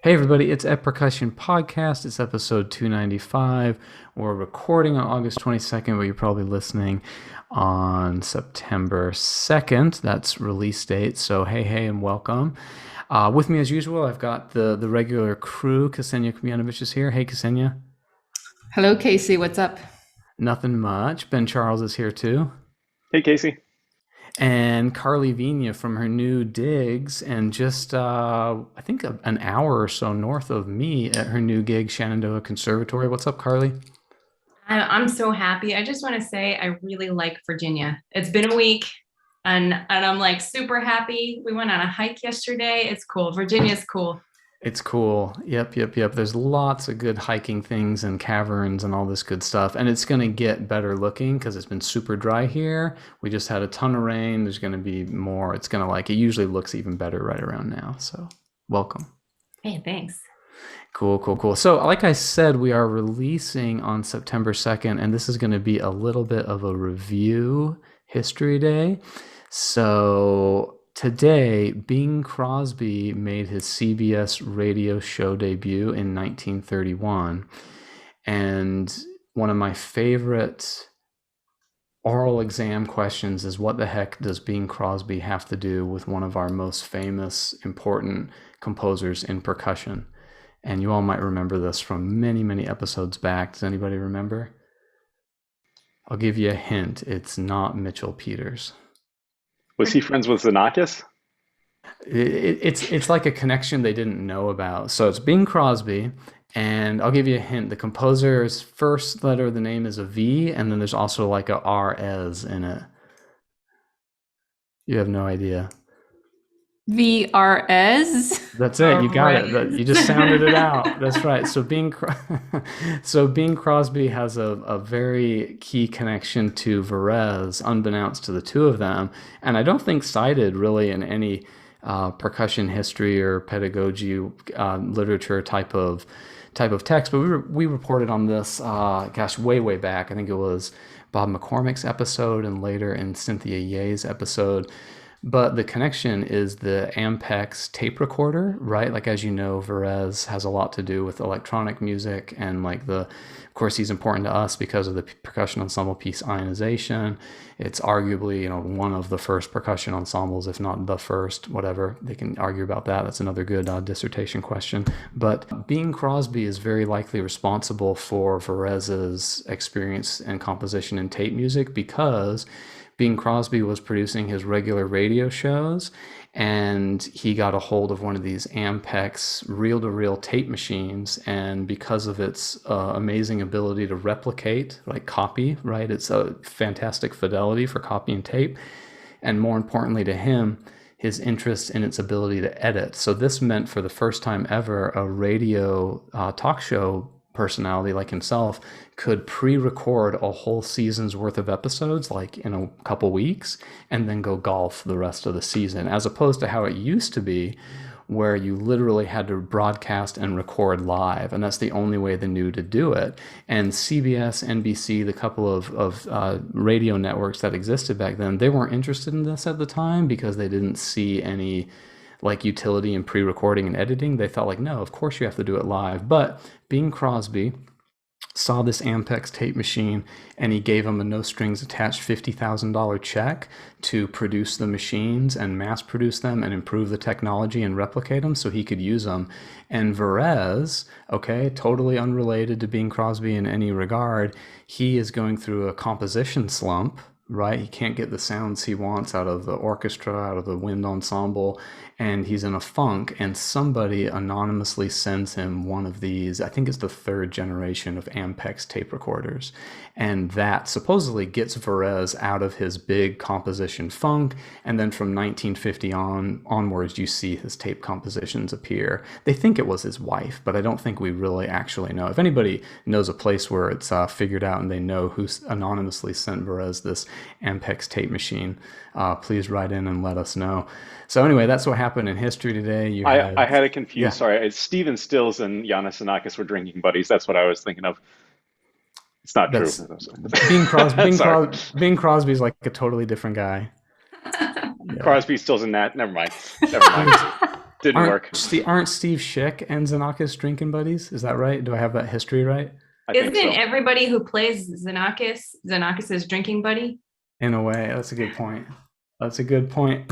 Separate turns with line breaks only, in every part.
Hey everybody, it's a Percussion Podcast. It's episode 295. We're recording on August 22nd, but you're probably listening on September 2nd. That's release date. So hey, and welcome. With me as usual, I've got the regular crew. Ksenija Komljenović is here. Hey Ksenija.
Hello, Casey. What's up?
Nothing much. Ben Charles is here too.
Hey, Casey.
And Carly Vina from her new digs, and just I think an hour or so north of me at her new gig, Shenandoah Conservatory. What's up, Carly?
I'm so happy. I just want to say I really like Virginia. It's been a week and I'm like super happy. We went on a hike yesterday. It's cool. Virginia's cool.
It's cool. Yep. There's lots of good hiking things and caverns and all this good stuff. And it's going to get better looking because it's been super dry here. We just had a ton of rain. There's going to be more. It's going to it usually looks even better right around now. So welcome.
Hey, thanks.
Cool. So, like I said, we are releasing on September 2nd, and this is going to be a little bit of a review history day. So, today, Bing Crosby made his CBS radio show debut in 1931. And one of my favorite oral exam questions is, what the heck does Bing Crosby have to do with one of our most famous, important composers in percussion? And you all might remember this from many episodes back. Does anybody remember? I'll give you a hint. It's not Mitchell Peters.
Was he friends with Xenakis?
It's like a connection they didn't know about. So it's Bing Crosby, and I'll give you a hint. The composer's first letter of the name is a V, and then there's also like a R-S in it. You have no idea.
VRS.
That's it. You got it. You just sounded it out. That's right. So Bing Crosby has a very key connection to Varese, unbeknownst to the two of them, and I don't think cited really in any percussion history or pedagogy literature type of text. But we reported on this, way back. I think it was Bob McCormick's episode and later in Cynthia Ye's episode. But the connection is the Ampex tape recorder, right? Like, as you know, Varese has a lot to do with electronic music, and of course, he's important to us because of the percussion ensemble piece Ionization. It's arguably, one of the first percussion ensembles, if not the first, whatever. They can argue about that. That's another good dissertation question. But Bing Crosby is very likely responsible for Varese's experience and composition in tape music, because Bing Crosby was producing his regular radio shows, and he got a hold of one of these Ampex reel-to-reel tape machines, and because of its amazing ability to replicate, like copy, right? It's a fantastic fidelity for copying tape, and more importantly to him, his interest in its ability to edit. So this meant, for the first time ever, a radio talk show personality like himself could pre-record a whole season's worth of episodes, like in a couple weeks, and then go golf the rest of the season, as opposed to how it used to be, where you literally had to broadcast and record live, and that's the only way they knew to do it. And CBS, NBC, the couple of radio networks that existed back then, they weren't interested in this at the time because they didn't see any utility in pre-recording and editing. They thought no, of course you have to do it live. But Bing Crosby saw this Ampex tape machine, and he gave him a no-strings-attached $50,000 check to produce the machines and mass produce them and improve the technology and replicate them so he could use them. And Varese, totally unrelated to Bing Crosby in any regard, he is going through a composition slump, right? He can't get the sounds he wants out of the orchestra, out of the wind ensemble, and he's in a funk, and somebody anonymously sends him one of these, I think it's the third generation of Ampex tape recorders, and that supposedly gets Varese out of his big composition funk, and then from 1950 onwards, you see his tape compositions appear. They think it was his wife, but I don't think we really actually know. If anybody knows a place where it's figured out and they know who anonymously sent Varese this Ampex tape machine, please write in and let us know. So anyway, that's what happened in history today.
I had it confused.
Yeah.
Sorry, Stephen Stills and Giannis Xenakis were drinking buddies. That's what I was thinking of. It's not true.
Bing Crosby's like a totally different guy.
Yeah. Crosby, Stills, and that. Never mind. Didn't work.
Aren't Steve Schick and Xenakis drinking buddies? Is that right? Do I have that history right?
I think
Isn't
so.
everybody who plays Xenakis's drinking buddy?
In a way, that's a good point. That's a good point.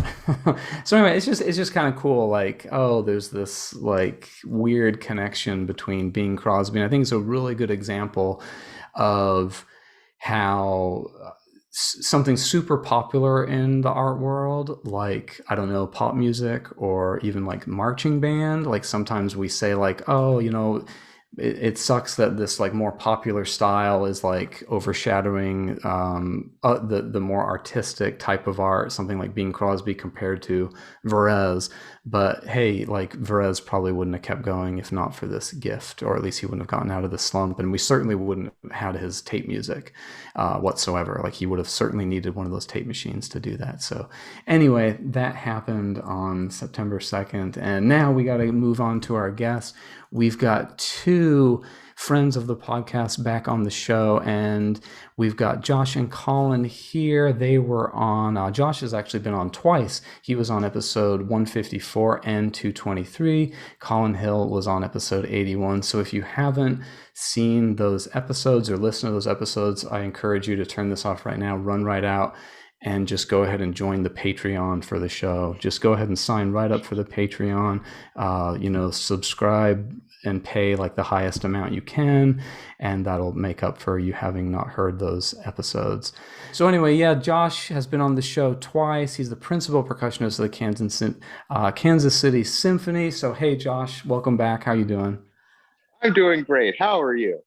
So anyway, it's just kind of cool. Like, oh, there's this like weird connection between Bing Crosby, and I think it's a really good example of how something super popular in the art world, like, I don't know, pop music or even like marching band. Like sometimes we say like, oh, it sucks that this like more popular style is like overshadowing the more artistic type of art, something like Bing Crosby compared to Varese. But hey, like Varese probably wouldn't have kept going if not for this gift, or at least he wouldn't have gotten out of the slump, and we certainly wouldn't have had his tape music whatsoever. Like he would have certainly needed one of those tape machines to do that. So anyway, that happened on September 2nd, and now we got to move on to our guests. We've got two friends of the podcast back on the show, and we've got Josh and Colin here. They were on, Josh has actually been on twice. He was on episode 154 and 223. Colin Hill was on episode 81. So if you haven't seen those episodes or listened to those episodes, I encourage you to turn this off right now, run right out, and just go ahead and join the Patreon for the show. Just go ahead and sign right up for the Patreon. Subscribe and pay like the highest amount you can, and that'll make up for you having not heard those episodes. So anyway, yeah, Josh has been on the show twice. He's the principal percussionist of the Kansas City Symphony. So hey, Josh, welcome back. How you doing?
I'm doing great. How are you?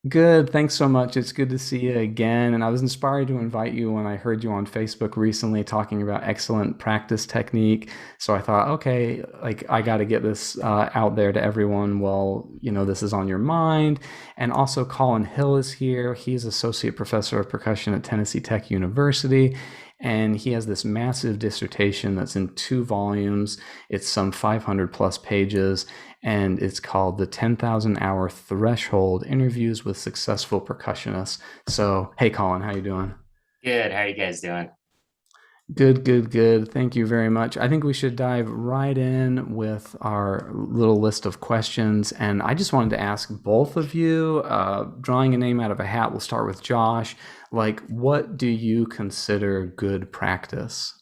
Good. Thanks so much. It's good to see you again. And I was inspired to invite you when I heard you on Facebook recently talking about excellent practice technique. So I thought, okay, like I got to get this out there to everyone. Well, this is on your mind. And also Colin Hill is here. He's associate professor of percussion at Tennessee Tech University. And he has this massive dissertation that's in 2 volumes. It's some 500 plus pages, and it's called The 10,000 Hour Threshold: Interviews with Successful Percussionists. So, hey, Colin, how you doing?
Good. How are you guys doing?
Good, good, good. Thank you very much. I think we should dive right in with our little list of questions. And I just wanted to ask both of you, drawing a name out of a hat, we'll start with Josh. Like, what do you consider good practice?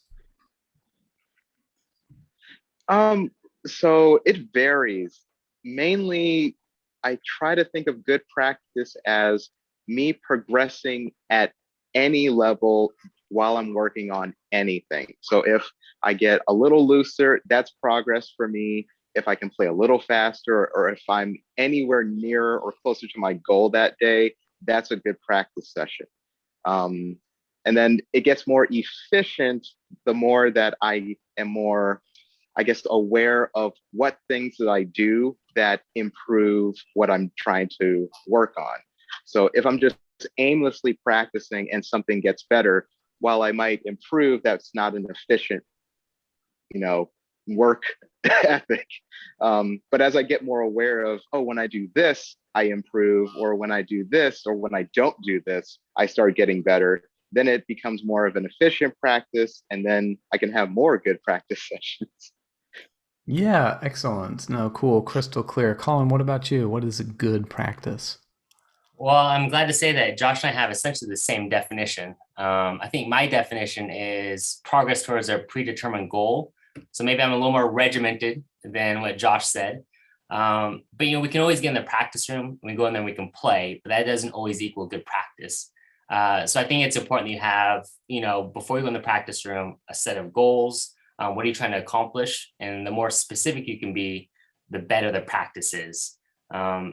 So it varies. Mainly, I try to think of good practice as me progressing at any level while I'm working on anything. So if I get a little looser, that's progress for me. If I can play a little faster, or if I'm anywhere nearer or closer to my goal that day, that's a good practice session. And then it gets more efficient the more that I am more, I guess, aware of what things that I do that improve what I'm trying to work on. So if I'm just aimlessly practicing and something gets better, while I might improve, that's not an efficient, work ethic. But as I get more aware of, oh, when I do this, I improve, or when I do this, or when I don't do this, I start getting better. Then it becomes more of an efficient practice, and then I can have more good practice sessions.
Yeah, excellent. No, cool, crystal clear. Colin, what about you? What is a good practice?
Well, I'm glad to say that Josh and I have essentially the same definition. I think my definition is progress towards a predetermined goal. So maybe I'm a little more regimented than what Josh said. But we can always get in the practice room. We go in there, we can play, but that doesn't always equal good practice. So I think it's important that you have, before you go in the practice room, a set of goals. What are you trying to accomplish? And the more specific you can be, the better the practice is. I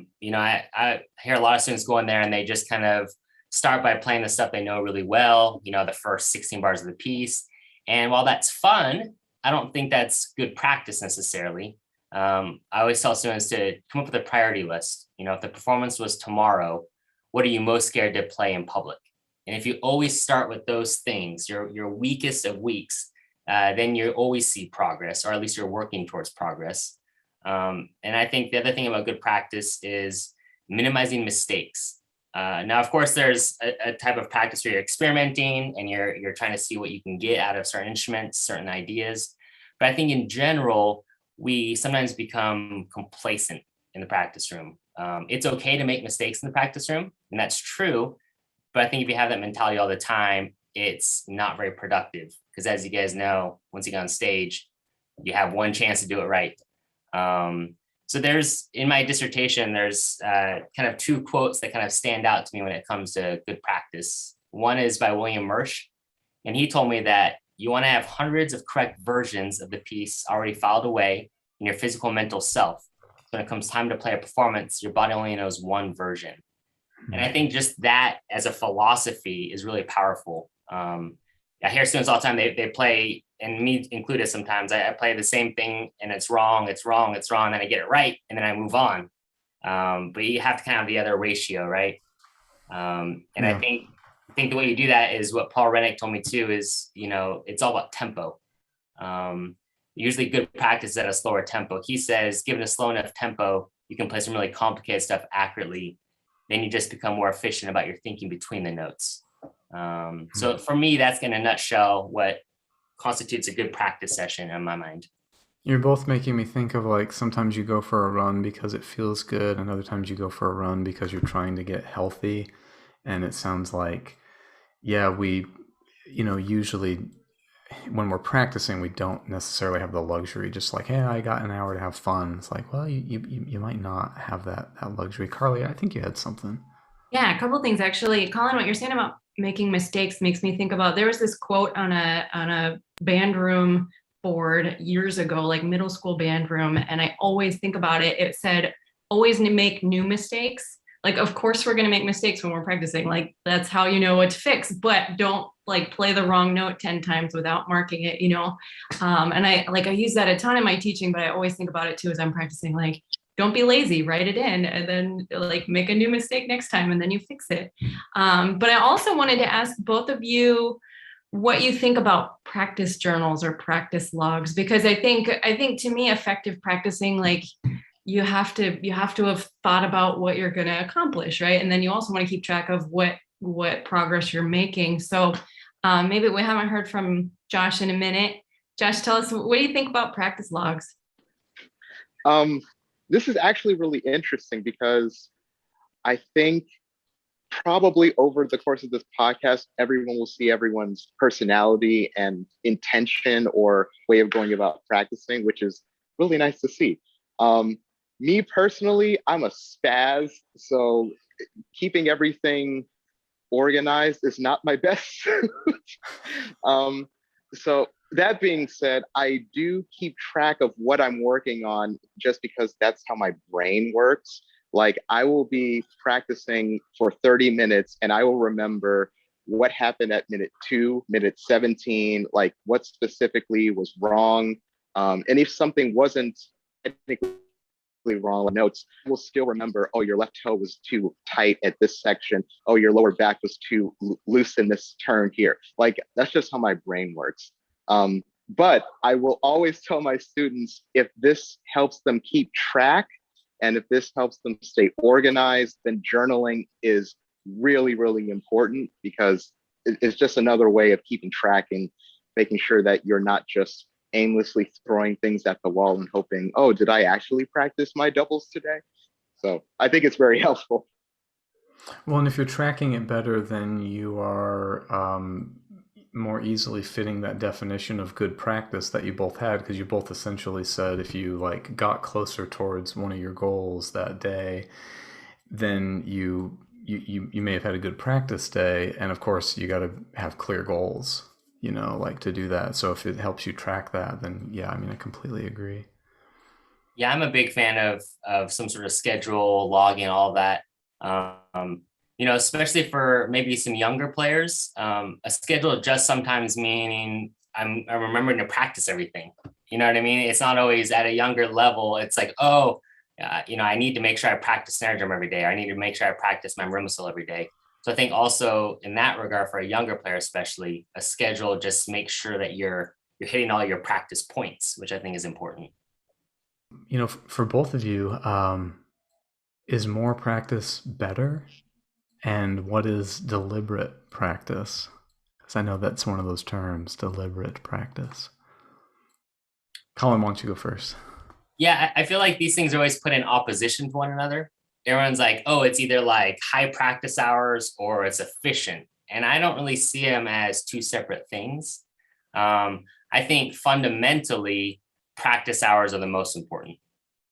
hear a lot of students go in there and they just kind of start by playing the stuff they know really well, the first 16 bars of the piece. And while that's fun, I don't think that's good practice necessarily. I always tell students to come up with a priority list. If the performance was tomorrow, what are you most scared to play in public? And if you always start with those things, your weakest of weeks, then you always see progress, or at least you're working towards progress. And I think the other thing about good practice is minimizing mistakes. Now, of course, there's a type of practice where you're experimenting and you're trying to see what you can get out of certain instruments, certain ideas. But I think in general, we sometimes become complacent in the practice room. It's okay to make mistakes in the practice room, and that's true. But I think if you have that mentality all the time, it's not very productive. Because as you guys know, once you get on stage, you have one chance to do it right. So there's, in my dissertation, there's kind of two quotes that kind of stand out to me when it comes to good practice. One is by William Mersch, and he told me that you want to have hundreds of correct versions of the piece already filed away in your physical and mental self. So when it comes time to play a performance, your body only knows one version. And I think just that as a philosophy is really powerful. I hear students all the time, they play, and me included sometimes, I play the same thing and it's wrong, and then I get it right, and then I move on. But you have to kind of have the other ratio, right? And I think the way you do that is what Paul Rennick told me too, is, it's all about tempo. Usually good practice at a slower tempo. He says, given a slow enough tempo, you can play some really complicated stuff accurately. Then you just become more efficient about your thinking between the notes. So for me, that's in a nutshell what constitutes a good practice session in my mind.
You're both making me think of, like, sometimes you go for a run because it feels good, and other times you go for a run because you're trying to get healthy. And it sounds like, we, usually when we're practicing, we don't necessarily have the luxury, just like, hey, I got an hour to have fun. It's like, well, you might not have that luxury. Carly, I think you had something.
Yeah, a couple of things actually. Colin, what you're saying about making mistakes makes me think about, there was this quote on a band room board years ago, like middle school band room, and I always think about it. It said, always make new mistakes. Like, of course we're going to make mistakes when we're practicing. Like, that's how you know what to fix, but don't play the wrong note 10 times without marking it, And I use that a ton in my teaching, but I always think about it too as I'm practicing. Like, don't be lazy, write it in, and then make a new mistake next time, and then you fix it. But I also wanted to ask both of you what you think about practice journals or practice logs, because I think to me, effective practicing, you have to have thought about what you're going to accomplish, right? And then you also want to keep track of what progress you're making. So maybe we haven't heard from Josh in a minute. Josh, tell us, what do you think about practice logs?
This is actually really interesting because I think probably over the course of this podcast, everyone will see everyone's personality and intention or way of going about practicing, which is really nice to see. Me personally, I'm a spaz, so keeping everything organized is not my best. So that being said, I do keep track of what I'm working on just because that's how my brain works. Like, I will be practicing for 30 minutes and I will remember what happened at minute 2, minute 17, like what specifically was wrong. And if something wasn't technically wrong with notes, we'll still remember, oh, your left toe was too tight at this section. Oh, your lower back was too loose in this turn here. Like, that's just how my brain works. But I will always tell my students, if this helps them keep track and if this helps them stay organized, then journaling is really, really important, because it's just another way of keeping track and making sure that you're not just aimlessly throwing things at the wall and hoping, oh, did I actually practice my doubles today? So I think it's very helpful.
Well, and if you're tracking it better, then you are more easily fitting that definition of good practice that you both had, because you both essentially said if you got closer towards one of your goals that day, then you may have had a good practice day. And of course, you got to have clear goals, to do that. So if it helps you track that, then yeah, I completely agree.
Yeah, I'm a big fan of some sort of schedule, logging, all that. Especially for maybe some younger players, a schedule just sometimes meaning I'm remembering to practice everything. You know what I mean? It's not always at a younger level. It's like, I need to make sure I practice snare drum every day. I need to make sure I practice my rimwhistle every day. So I think also in that regard, for a younger player, especially, a schedule just makes sure that you're hitting all your practice points, which I think is important.
For both of you, is more practice better? And what is deliberate practice? Because I know that's one of those terms, deliberate practice. Colin, why don't you go first?
Yeah, I feel like these things are always put in opposition to one another. Everyone's like, oh, it's either like high practice hours or it's efficient. And I don't really see them as two separate things. I think fundamentally, practice hours are the most important,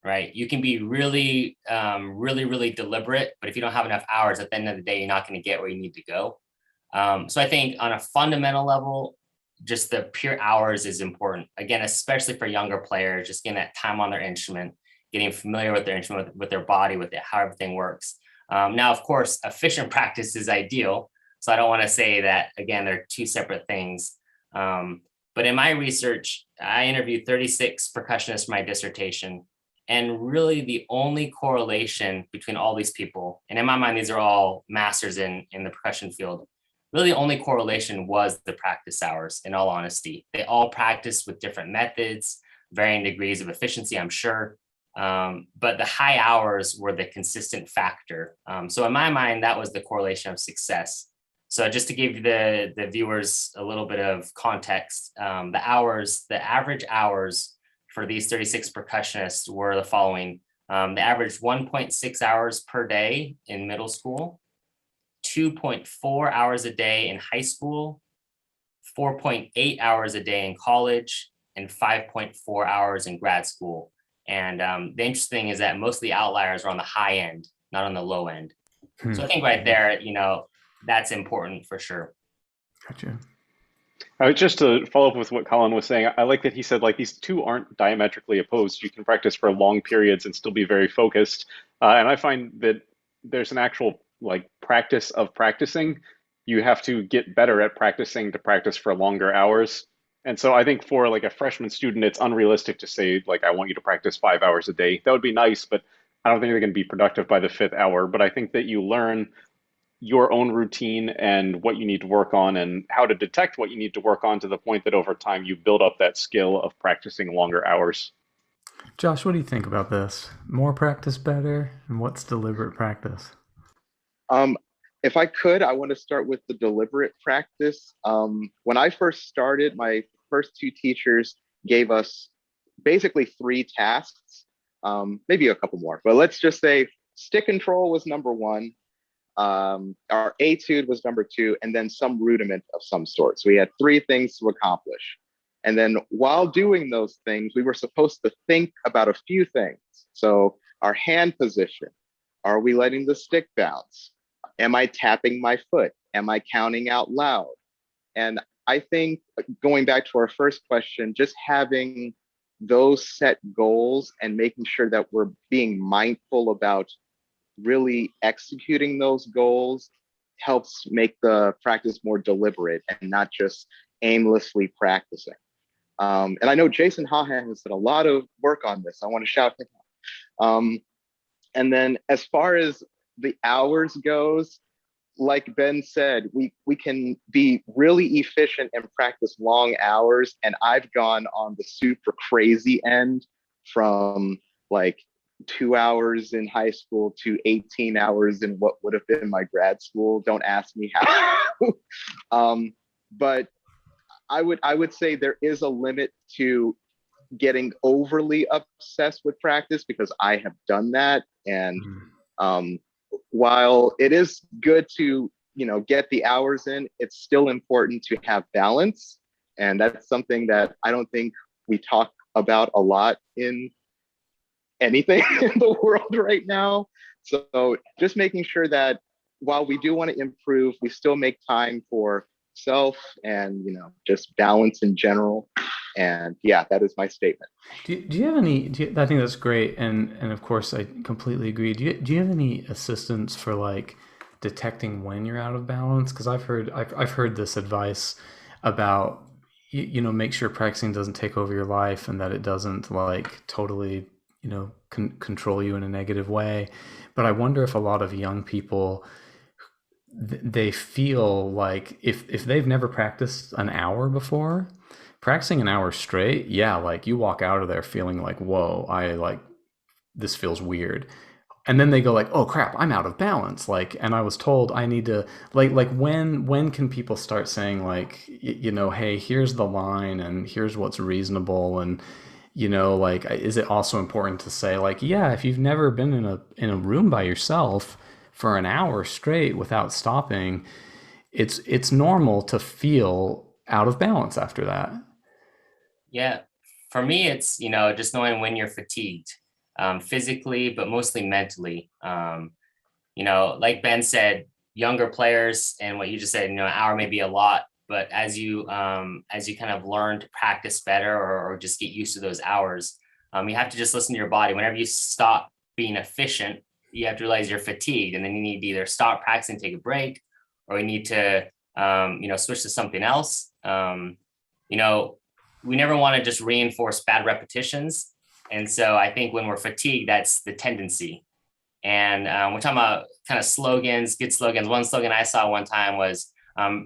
right? You can be really, really deliberate, but if you don't have enough hours, at the end of the day, you're not going to get where you need to go. So I think on a fundamental level, just the pure hours is important. Again, especially for younger players, just getting that time on their instrument, getting familiar with their instrument, with their body, with it, how everything works. Now, of course, efficient practice is ideal. So I don't want to say that, again, they're two separate things. But in my research, I interviewed 36 percussionists for my dissertation. And really the only correlation between all these people, and in my mind, these are all masters in the percussion field, really the only correlation was the practice hours, in all honesty. They all practiced with different methods, varying degrees of efficiency, I'm sure. But the high hours were the consistent factor. So in my mind, that was the correlation of success. So just to give the viewers a little bit of context, the average hours for these 36 percussionists were the following. They averaged 1.6 hours per day in middle school, 2.4 hours a day in high school, 4.8 hours a day in college, and 5.4 hours in grad school. And the interesting thing is that most of the outliers are on the high end, not on the low end. So I think right there, that's important for sure.
Gotcha.
Just to follow up with what Colin was saying, I like that he said like these two aren't diametrically opposed. You can practice for long periods and still be very focused. And I find that there's an actual like practice of practicing. You have to get better at practicing to practice for longer hours. And so I think for like a freshman student, it's unrealistic to say like, I want you to practice 5 hours a day. That would be nice, but I don't think they're going to be productive by the fifth hour. But I think that you learn your own routine and what you need to work on and how to detect what you need to work on to the point that over time you build up that skill of practicing longer hours.
Josh, what do you think about this? More practice better? And what's deliberate practice?
If I could, I want to start with the deliberate practice. When I first started, my first two teachers gave us basically 3 tasks, maybe a couple more, but let's just say stick control was number 1. Our etude was number 2, and then some rudiment of some sort. So we had 3 things to accomplish. And then while doing those things, we were supposed to think about a few things. So our hand position, are we letting the stick bounce? Am I tapping my foot? Am I counting out loud? And I think going back to our first question, just having those set goals and making sure that we're being mindful about really executing those goals helps make the practice more deliberate and not just aimlessly practicing. And I know Jason Hahan has done a lot of work on this. I want to shout him out. And then as far as the hours goes, like Ben said, we can be really efficient and practice long hours. And I've gone on the super crazy end from like 2 hours in high school to 18 hours in what would have been my grad school. Don't ask me how. But I would say there is a limit to getting overly obsessed with practice, because I have done that. And while it is good to get the hours in, it's still important to have balance. And that's something that I don't think we talk about a lot in anything in the world right now. So just making sure that while we do want to improve, we still make time for self and just balance in general. And yeah, that is my statement.
Do you have any? I think that's great, and of course I completely agree. Do you have any assistance for like detecting when you're out of balance? Because I've heard this advice about make sure practicing doesn't take over your life and that it doesn't like totally control you in a negative way. But I wonder if a lot of young people, they feel like if they've never practiced an hour before, practicing an hour straight, yeah, like you walk out of there feeling like, whoa, this feels weird. And then they go like, oh crap, I'm out of balance. Like, and I was told I need to like when can people start saying like, hey, here's the line and here's what's reasonable, and like, is it also important to say, like, yeah, if you've never been in a room by yourself for an hour straight without stopping, it's normal to feel out of balance after that.
Yeah, for me, it's, just knowing when you're fatigued, physically, but mostly mentally. Like Ben said, younger players and what you just said, an hour may be a lot, but as you kind of learn to practice better, or just get used to those hours, you have to just listen to your body. Whenever you stop being efficient, you have to realize you're fatigued, and then you need to either stop practicing, take a break, or you need to, switch to something else. We never want to just reinforce bad repetitions. And so I think when we're fatigued, that's the tendency. And we're talking about kind of slogans, good slogans. One slogan I saw one time was,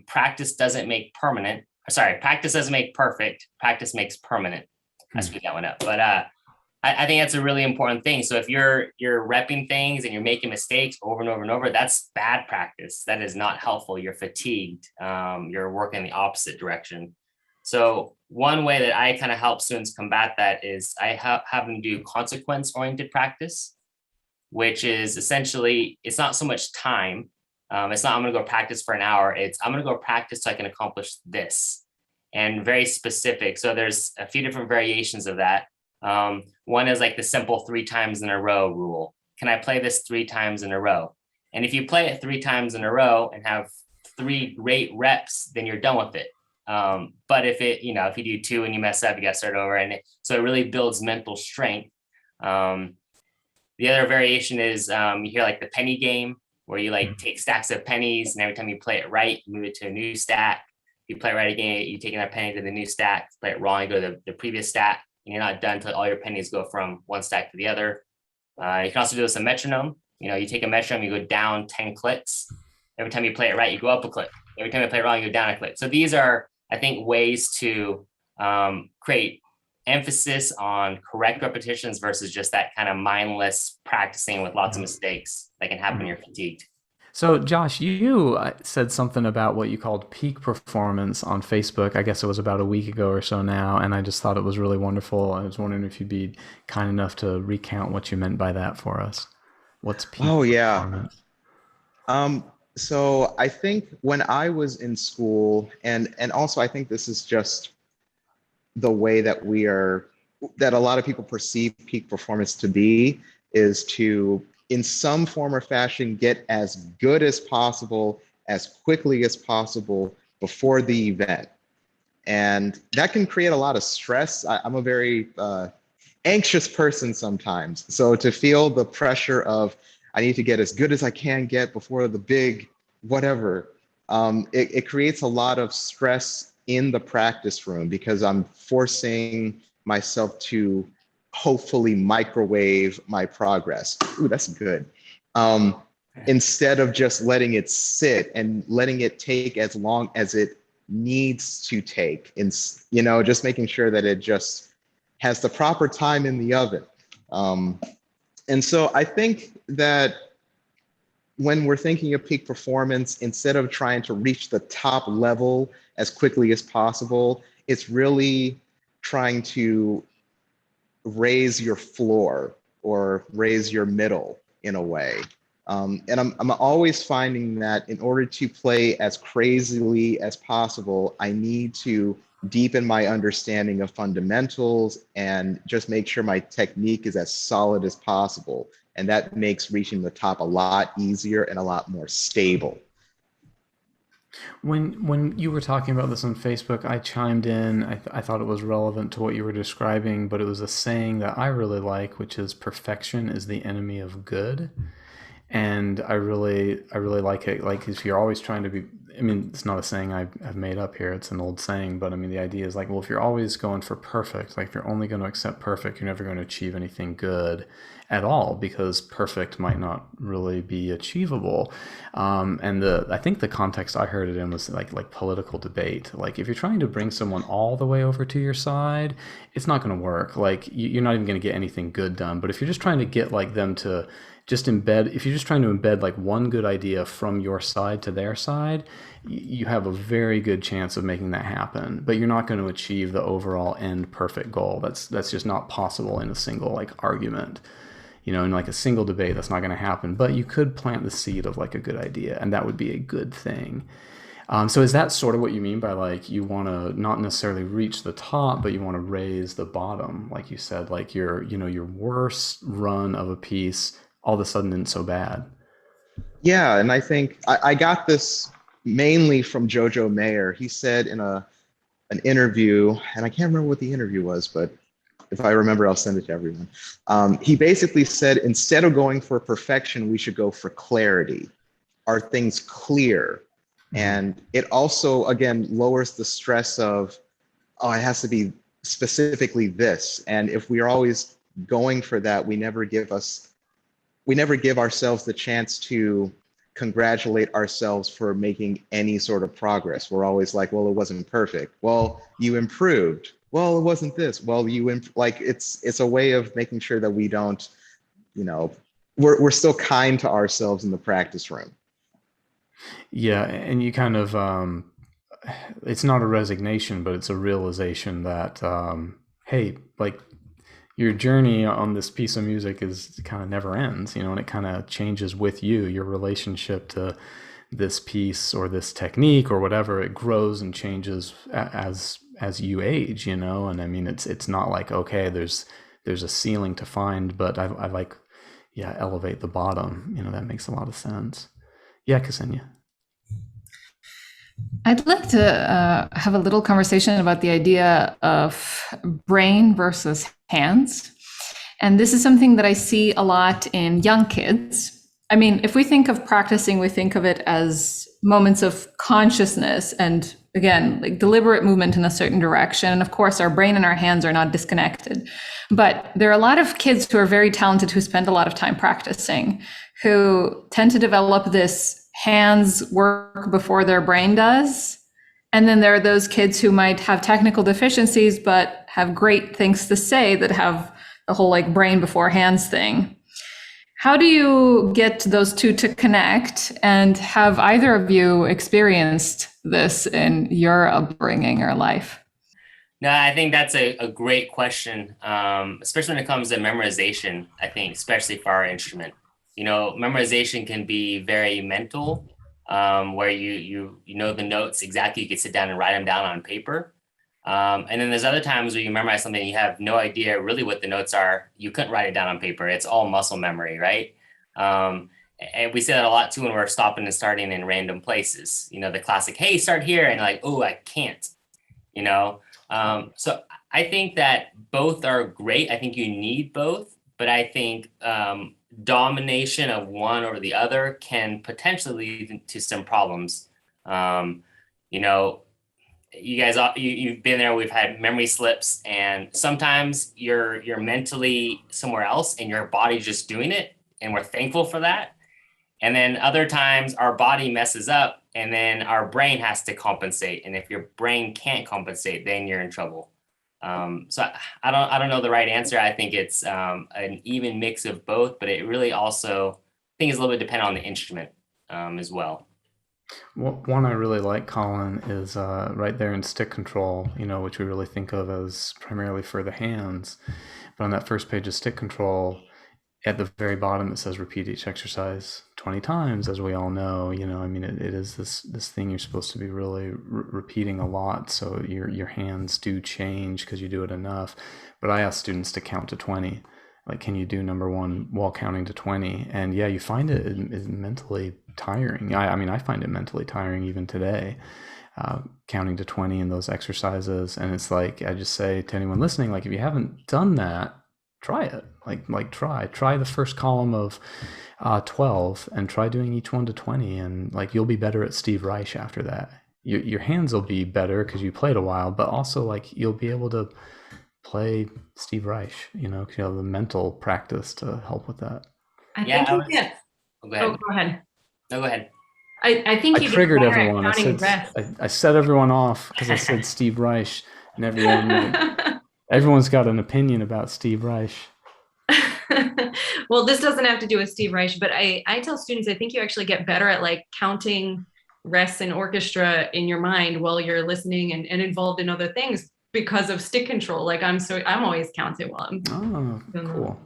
practice doesn't make practice doesn't make perfect, practice makes permanent. I screwed that one up. But I think that's a really important thing. So if you're repping things and you're making mistakes over and over and over, that's bad practice. That is not helpful. You're fatigued. You're working the opposite direction. So one way that I kind of help students combat that is I have them do consequence-oriented practice, which is essentially, it's not so much time. It's not, I'm going to go practice for an hour. It's, I'm going to go practice so I can accomplish this, and very specific. So there's a few different variations of that. One is like the simple 3 times in a row rule. Can I play this 3 times in a row? And if you play it 3 times in a row and have 3 great reps, then you're done with it. But if you do 2 and you mess up, you got to start over. And so it really builds mental strength. The other variation is, you hear like the penny game, where you like take stacks of pennies, and every time you play it right, you move it to a new stack. You play it right again, you take another penny to the new stack. Play it wrong, you go to the previous stack, and you're not done until all your pennies go from one stack to the other. You can also do this a metronome. You take a metronome, you go down 10 clicks. Every time you play it right, you go up a click. Every time you play it wrong, you go down a click. So these are, I think, ways to create emphasis on correct repetitions versus just that kind of mindless practicing with lots of mistakes that can happen when you're fatigued.
So, Josh, you said something about what you called peak performance on Facebook. I guess it was about a week ago or so now, and I just thought it was really wonderful. I was wondering if you'd be kind enough to recount what you meant by that for us. What's peak performance?
So I think when I was in school, and also I think this is just the way that that a lot of people perceive peak performance to be, is to, in some form or fashion, get as good as possible, as quickly as possible before the event. And that can create a lot of stress. I'm a very anxious person sometimes. So to feel the pressure of, I need to get as good as I can get before the big whatever, it creates a lot of stress in the practice room, because I'm forcing myself to hopefully microwave my progress. Ooh, that's good. Instead of just letting it sit and letting it take as long as it needs to take, and just making sure that it just has the proper time in the oven. And so I think that when we're thinking of peak performance, instead of trying to reach the top level as quickly as possible, it's really trying to raise your floor or raise your middle in a way. And I'm always finding that in order to play as crazily as possible, I need to deepen my understanding of fundamentals and just make sure my technique is as solid as possible. And that makes reaching the top a lot easier and a lot more stable.
When you were talking about this on Facebook, I chimed in. I thought it was relevant to what you were describing, but it was a saying that I really like, which is perfection is the enemy of good. And I really like it. Like, if you're always trying to be, I mean, it's not a saying I've made up here. It's an old saying, but I mean, the idea is like, well, if you're always going for perfect, like if you're only going to accept perfect, you're never going to achieve anything good at all, because perfect might not really be achievable. And I think the context I heard it in was like political debate. Like, if you're trying to bring someone all the way over to your side, it's not going to work. Like, you're not even going to get anything good done. But if you're just trying to get like them to just embed, if you're just trying to embed like one good idea from your side to their side, you have a very good chance of making that happen, but you're not going to achieve the overall end perfect goal. That's just not possible in a single like argument. In like a single debate, that's not going to happen, but you could plant the seed of like a good idea, and that would be a good thing. So is that sort of what you mean by like you want to not necessarily reach the top, but you want to raise the bottom, like you said, like your worst run of a piece all of a sudden isn't so bad.
Yeah, and I think I got this mainly from Jojo Mayer. He said in an interview, and I can't remember what the interview was, but if I remember, I'll send it to everyone. He basically said, instead of going for perfection, we should go for clarity. Are things clear? And it also, again, lowers the stress of, oh, it has to be specifically this. And if we are always going for that, we never give ourselves the chance to congratulate ourselves for making any sort of progress. We're always like, well, it wasn't perfect. Well, you improved. Well, it wasn't this. Well, like it's a way of making sure that we don't, we're still kind to ourselves in the practice room.
Yeah, and you kind of it's not a resignation, but it's a realization that hey, like your journey on this piece of music is kind of never ends, and it kind of changes with you. Your relationship to this piece or this technique or whatever, it grows and changes as you age, and I mean it's not like, okay, there's a ceiling to find, but I like, elevate the bottom. That makes a lot of sense. Yeah, Ksenija.
I'd like to have a little conversation about the idea of brain versus hands. And this is something that I see a lot in young kids. I mean, if we think of practicing, we think of it as moments of consciousness and, again, like deliberate movement in a certain direction. And of course, our brain and our hands are not disconnected. But there are a lot of kids who are very talented who spend a lot of time practicing, who tend to develop this hands work before their brain does. And then there are those kids who might have technical deficiencies, but have great things to say that have the whole like brain before hands thing. How do you get those two to connect? And have either of you experienced this in your upbringing or life?
No, I think that's a great question, especially when it comes to memorization, I think, especially for our instrument. Memorization can be very mental, where you know the notes exactly. You can sit down and write them down on paper. And then there's other times where you memorize something and you have no idea really what the notes are. You couldn't write it down on paper. It's all muscle memory, right? And we say that a lot too when we're stopping and starting in random places. The classic, hey, start here. And like, oh, I can't, So I think that both are great. I think you need both, but I think domination of one over the other can potentially lead to some problems. You guys, you've been there. We've had memory slips, and sometimes you're mentally somewhere else, and your body's just doing it, and we're thankful for that. And then other times, our body messes up, and then our brain has to compensate. And if your brain can't compensate, then you're in trouble. So I don't know the right answer. I think it's an even mix of both, but it really also, I think, is a little bit dependent on the instrument as well.
One I really like, Colin, is right there in stick control, which we really think of as primarily for the hands. But on that first page of stick control, at the very bottom, it says repeat each exercise 20 times, as we all know. I mean, it is this thing you're supposed to be really repeating a lot, so your hands do change because you do it enough. But I ask students to count to 20. Like, can you do number one while counting to 20? And yeah, you find it is mentally tiring. I mean, I find it mentally tiring even today, counting to 20 in those exercises. And it's like, I just say to anyone listening, like, if you haven't done that, try it. Like try the first column of 12 and try doing each one to 20, and like you'll be better at Steve Reich after that. Your hands will be better because you played a while, but also like you'll be able to play Steve Reich, because you have the mental practice to help with that.
I think
Go
ahead.
ahead.
Go ahead.
No, go ahead.
I think
I triggered everyone. I set everyone off because I said Steve Reich, and everyone's got an opinion about Steve Reich.
Well, this doesn't have to do with Steve Reich, but I tell students, I think you actually get better at like counting rests in orchestra in your mind while you're listening and involved in other things because of stick control. Like I'm always counting while I'm
Oh,
doing
cool.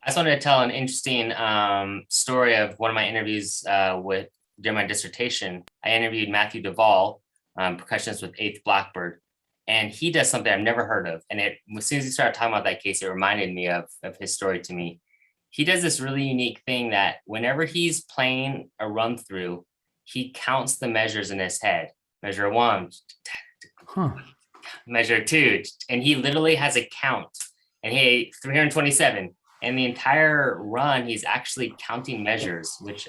I just wanted to tell an interesting story of one of my interviews with during my dissertation. I interviewed Matthew Duvall, percussionist with Eighth Blackbird, and he does something I've never heard of. And as soon as he started talking about that case, it reminded me of his story to me. He does this really unique thing that whenever he's playing a run through, he counts the measures in his head. Measure 1,
Huh.
measure 2, and he literally has a count. And he 327. And the entire run, he's actually counting measures, which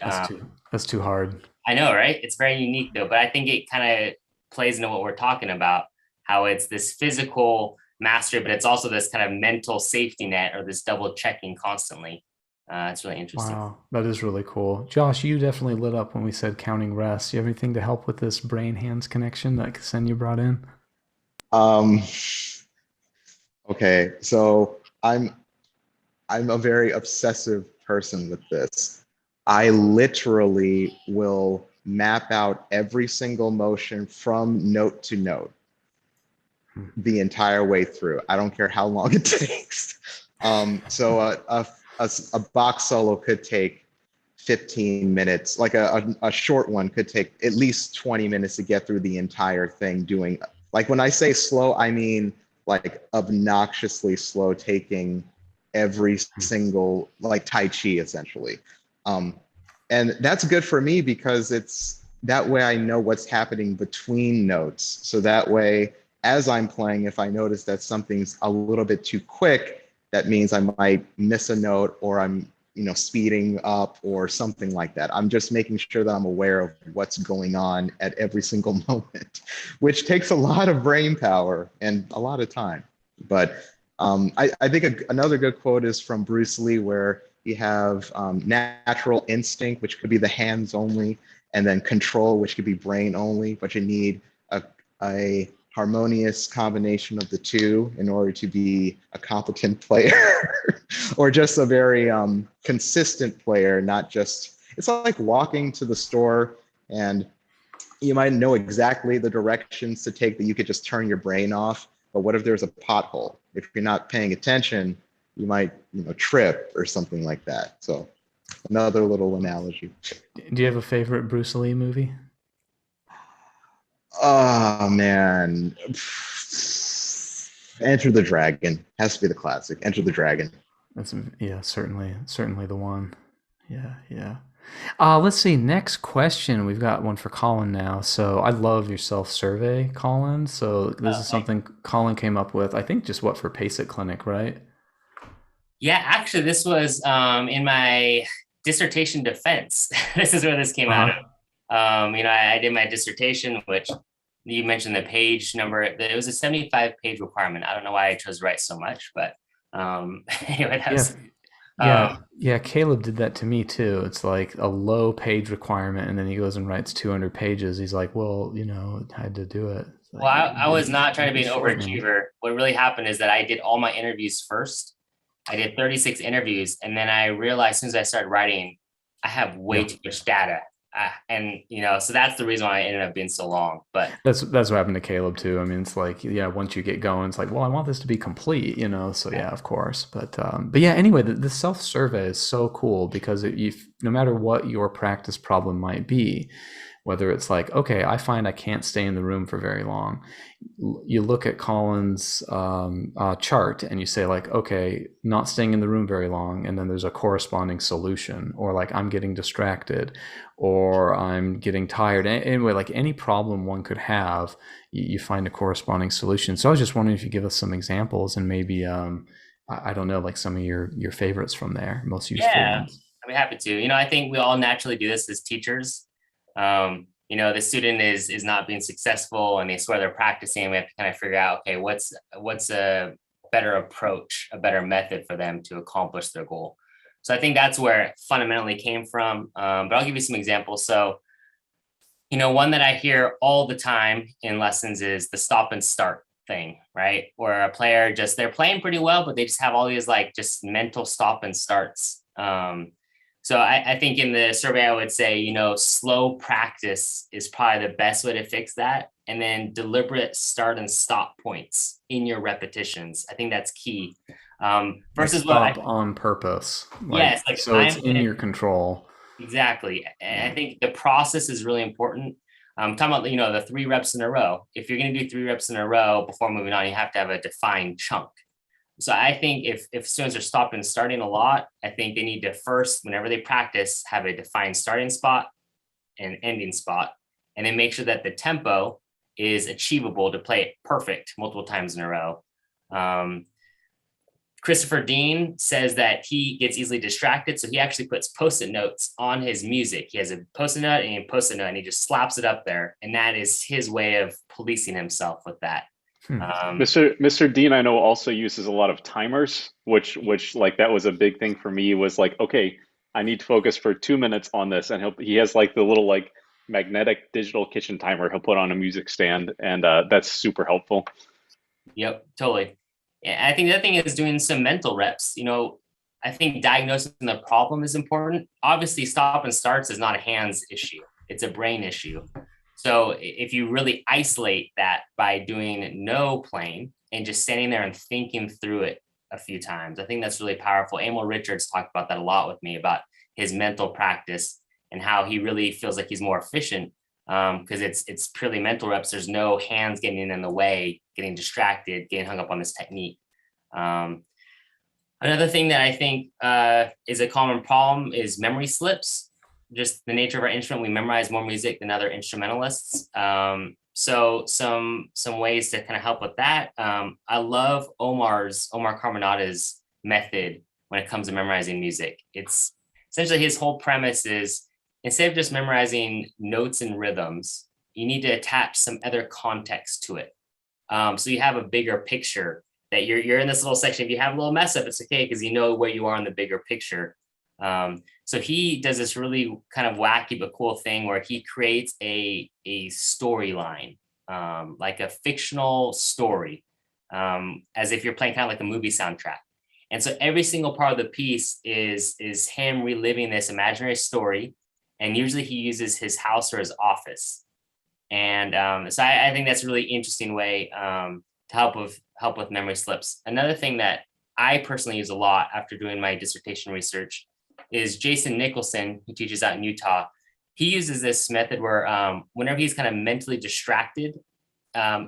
That's too hard.
I know, right? It's very unique though, but I think it kind of plays into what we're talking about, how it's this physical mastery, but it's also this kind of mental safety net or this double checking constantly. It's really interesting.
Wow, that is really cool. Josh, you definitely lit up when we said counting rests. You have anything to help with this brain-hands connection that Ksenija brought in?
Okay, so I'm a very obsessive person with this. I literally will map out every single motion from note to note the entire way through. I don't care how long it takes. So a box solo could take 15 minutes, like a short one could take at least 20 minutes to get through the entire thing doing, like when I say slow, I mean like obnoxiously slow, taking every single, like Tai Chi essentially. And that's good for me because it's that way I know what's happening between notes. So that way, as I'm playing, if I notice that something's a little bit too quick, that means I might miss a note or I'm, speeding up or something like that. I'm just making sure that I'm aware of what's going on at every single moment, which takes a lot of brain power and a lot of time. But I think another good quote is from Bruce Lee, where you have natural instinct, which could be the hands only, and then control, which could be brain only, but you need a harmonious combination of the two in order to be a competent player or just a very consistent player, not just, it's like walking to the store and you might know exactly the directions to take that you could just turn your brain off. But what if there's a pothole? If you're not paying attention, you might, trip or something like that. So another little analogy.
Do you have a favorite Bruce Lee movie?
Oh man, Enter the Dragon has to be the classic. Enter the Dragon.
That's certainly the one. Yeah. Let's see. Next question. We've got one for Colin now. So I love your self-survey, Colin. So this is something Colin came up with. I think just for PASIC Clinic, right?
Yeah, actually, this was in my dissertation defense. This is where this came out of. I did my dissertation, which you mentioned the page number. It was a 75-page requirement. I don't know why I chose to write so much, but anyway, that was.
Yeah, Caleb did that to me too. It's like a low page requirement, and then he goes and writes 200 pages. He's like, well, I had to do it. Like,
well, I was not trying to be an overachiever. What really happened is that I did all my interviews first. I did 36 interviews, and then I realized as soon as I started writing, I have way too much data. So that's the reason why I ended up being so long. But
that's what happened to Caleb too. I mean, it's like, once you get going, it's like, well, I want this to be complete, so yeah, of course. But yeah, anyway, the self-survey is so cool because no matter what your practice problem might be, whether it's like, okay, I find I can't stay in the room for very long. You look at Colin's chart and you say like, okay, not staying in the room very long. And then there's a corresponding solution, or like I'm getting distracted or I'm getting tired. Anyway, like any problem one could have, you find a corresponding solution. So I was just wondering if you give us some examples and maybe, I don't know, like some of your favorites from there, most useful ones.
I'd be happy to. I think we all naturally do this as teachers. The student is not being successful and they swear they're practicing. We have to kind of figure out, okay, what's a better approach, a better method for them to accomplish their goal. So I think that's where it fundamentally came from. But I'll give you some examples. So, one that I hear all the time in lessons is the stop and start thing, right? Where a player they're playing pretty well, but they just have all these like just mental stop and starts. So I think in the survey, I would say, slow practice is probably the best way to fix that. And then deliberate start and stop points in your repetitions. I think that's key. Versus
stop on purpose.
Yes, like
so it's in your control.
Exactly. And I think the process is really important. Talking about, the 3 reps in a row. If you're going to do 3 reps in a row before moving on, you have to have a defined chunk. So I think if students are stopping and starting a lot, I think they need to first, whenever they practice, have a defined starting spot and ending spot, and then make sure that the tempo is achievable to play it perfect multiple times in a row. Christopher Dean says that he gets easily distracted, so he actually puts Post-it notes on his music. He has a Post-it note and a Post-it note, and he just slaps it up there, and that is his way of policing himself with that.
Mr. Dean, I know, also uses a lot of timers, which like that was a big thing for me, was like, okay, I need to focus for 2 minutes on this, and he has like the little like magnetic digital kitchen timer he'll put on a music stand, and that's super helpful.
Yep, totally. I think the other thing is doing some mental reps. I think diagnosing the problem is important. Obviously, stop and starts is not a hands issue. It's a brain issue. So if you really isolate that by doing no playing and just standing there and thinking through it a few times, I think that's really powerful. Emil Richards talked about that a lot with me, about his mental practice and how he really feels like he's more efficient because it's purely mental reps. There's no hands getting in the way, getting distracted, getting hung up on this technique. Another thing that I think is a common problem is memory slips. Just the nature of our instrument, we memorize more music than other instrumentalists. So some ways to kind of help with that. I love Omar Carmenata's method when it comes to memorizing music. It's essentially his whole premise is, instead of just memorizing notes and rhythms, you need to attach some other context to it. So you have a bigger picture that you're in this little section. If you have a little mess up, it's okay, because you know where you are in the bigger picture. So he does this really kind of wacky but cool thing where he creates a storyline, like a fictional story, as if you're playing kind of like a movie soundtrack. And so every single part of the piece is him reliving this imaginary story. And usually he uses his house or his office. And so I think that's a really interesting way to help with memory slips. Another thing that I personally use a lot after doing my dissertation research is Jason Nicholson, who teaches out in Utah. He uses this method where whenever he's kind of mentally distracted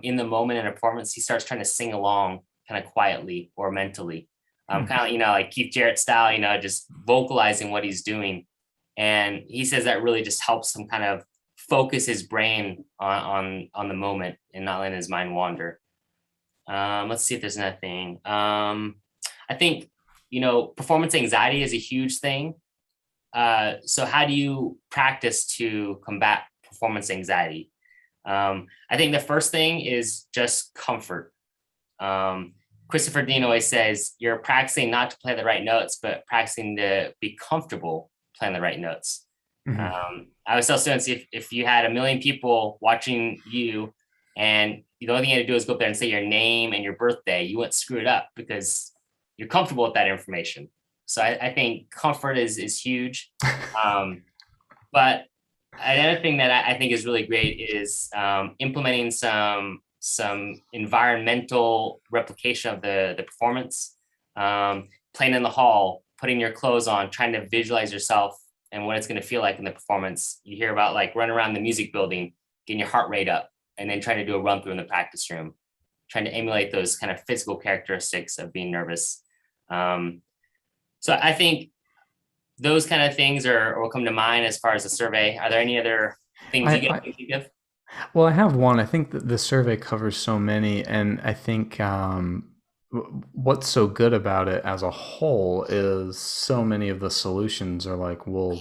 in the moment in a performance, he starts trying to sing along kind of quietly or mentally, kind of, like Keith Jarrett style, just vocalizing what he's doing. And he says that really just helps him kind of focus his brain on the moment and not letting his mind wander. Let's see if there's another thing. I think, performance anxiety is a huge thing. So how do you practice to combat performance anxiety? I think the first thing is just comfort. Christopher Dean always says you're practicing not to play the right notes, but practicing to be comfortable playing the right notes. I always tell students, if you had 1 million people watching you and the only thing you had to do is go up there and say your name and your birthday, you wouldn't screw it up because you're comfortable with that information. So I think comfort is huge. But another thing that I think is really great is implementing some environmental replication of the performance, playing in the hall, putting your clothes on, trying to visualize yourself and what it's going to feel like in the performance. You hear about like running around the music building, getting your heart rate up, and then trying to do a run through in the practice room, trying to emulate those kind of physical characteristics of being nervous. So I think those kind of things will come to mind as far as the survey. Are there any other things you guys can think of?
Well, I have one. I think that the survey covers so many, and I think what's so good about it as a whole is so many of the solutions are like, well,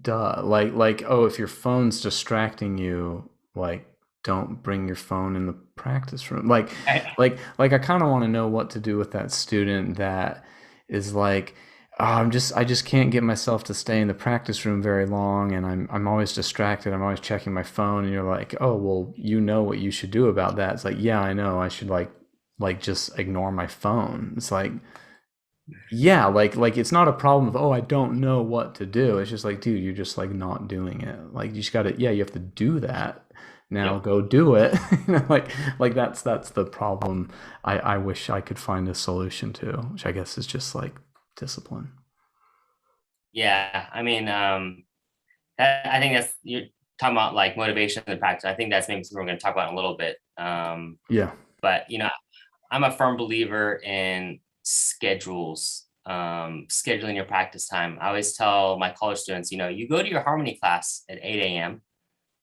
duh. Like, oh, if your phone's distracting you, like, don't bring your phone in the practice room. Like I kind of want to know what to do with that student that is like, I just can't get myself to stay in the practice room very long, and I'm always distracted. I'm always checking my phone, and you're like, oh well, you know what you should do about that. It's like, yeah, I know. I should like just ignore my phone. It's like, yeah, like it's not a problem of, oh, I don't know what to do. It's just like, dude, you're just like not doing it. Like you just gotta, yeah, you have to do that. Now
Yep.
go do it. Like that's the problem. I wish I could find a solution to, which I guess is just like discipline.
Yeah, I mean, I think that's you're talking about like motivation and practice. I think that's maybe something we're going to talk about in a little bit.
Yeah.
But I'm a firm believer in schedules, scheduling your practice time. I always tell my college students, you go to your harmony class at 8 a.m.,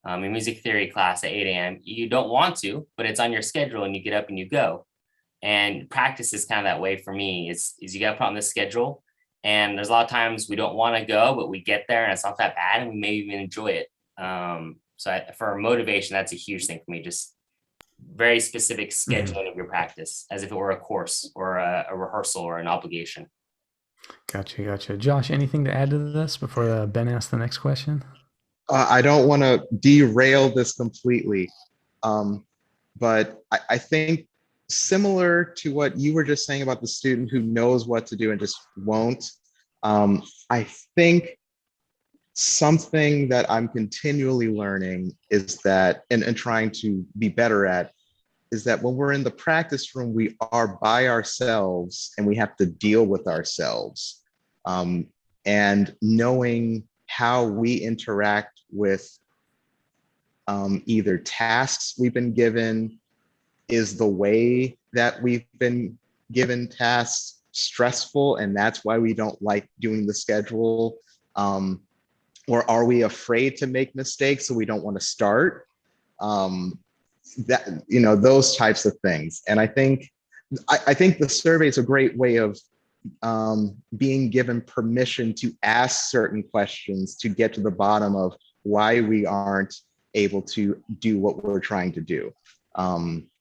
your music theory class at 8 a.m. You don't want to, but it's on your schedule and you get up and you go. And practice is kind of that way for me. Is you got to put on the schedule. And there's a lot of times we don't want to go, but we get there and it's not that bad and we may even enjoy it. For motivation, that's a huge thing for me. Just very specific scheduling of your practice as if it were a course or a rehearsal or an obligation.
Gotcha. Josh, anything to add to this before Ben asks the next question?
I don't want to derail this completely, but I think similar to what you were just saying about the student who knows what to do and just won't, I think something that I'm continually learning is that, and trying to be better at, is that when we're in the practice room, we are by ourselves and we have to deal with ourselves. And knowing how we interact with either tasks we've been given, is the way that we've been given tasks stressful and that's why we don't like doing the schedule? Or are we afraid to make mistakes so we don't want to start? Those types of things. And I think the survey is a great way of being given permission to ask certain questions to get to the bottom of why we aren't able to do what we're trying to do.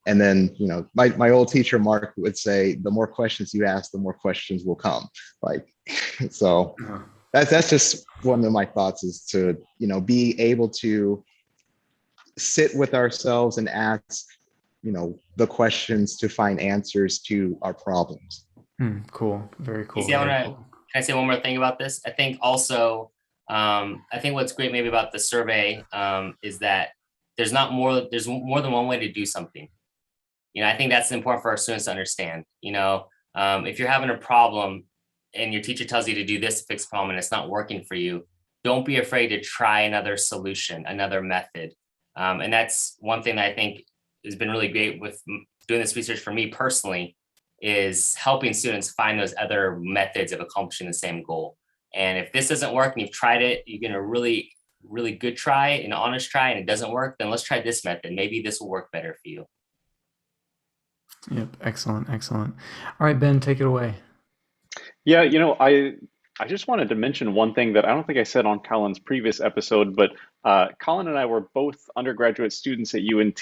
And then, my old teacher, Mark, would say, the more questions you ask, the more questions will come. So that's just one of my thoughts, is to, be able to sit with ourselves and ask, the questions to find answers to our problems.
Cool. Very cool.
Can I say one more thing about this? I think also, I think what's great maybe about the survey is that there's more than one way to do something. I think that's important for our students to understand. If you're having a problem and your teacher tells you to do this to fix a problem and it's not working for you, don't be afraid to try another solution, another method. And that's one thing that I think has been really great with doing this research for me personally, is helping students find those other methods of accomplishing the same goal. And if this doesn't work and you've tried it, you're going to really, really good try, an honest try, and it doesn't work, then let's try this method. Maybe this will work better for you.
Yep. Excellent. All right, Ben, take it away.
Yeah, I just wanted to mention one thing that I don't think I said on Colin's previous episode, but Colin and I were both undergraduate students at UNT.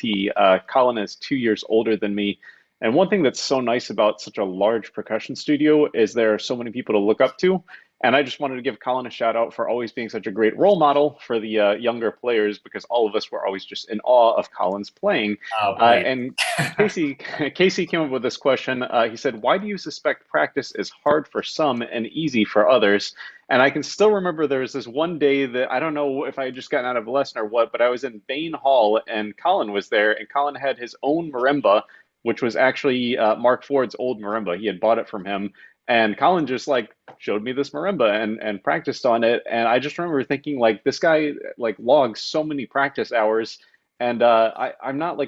Colin is 2 years older than me. And one thing that's so nice about such a large percussion studio is there are so many people to look up to. And I just wanted to give Colin a shout out for always being such a great role model for the younger players, because all of us were always just in awe of Colin's playing. And Casey came up with this question. He said, why do you suspect practice is hard for some and easy for others? And I can still remember there was this one day that I don't know if I had just gotten out of a lesson or what, but I was in Bain Hall and Colin was there, and Colin had his own marimba, which was actually Mark Ford's old marimba. He had bought it from him. And Colin just showed me this marimba and practiced on it. And I just remember thinking, this guy logs so many practice hours. And I'm not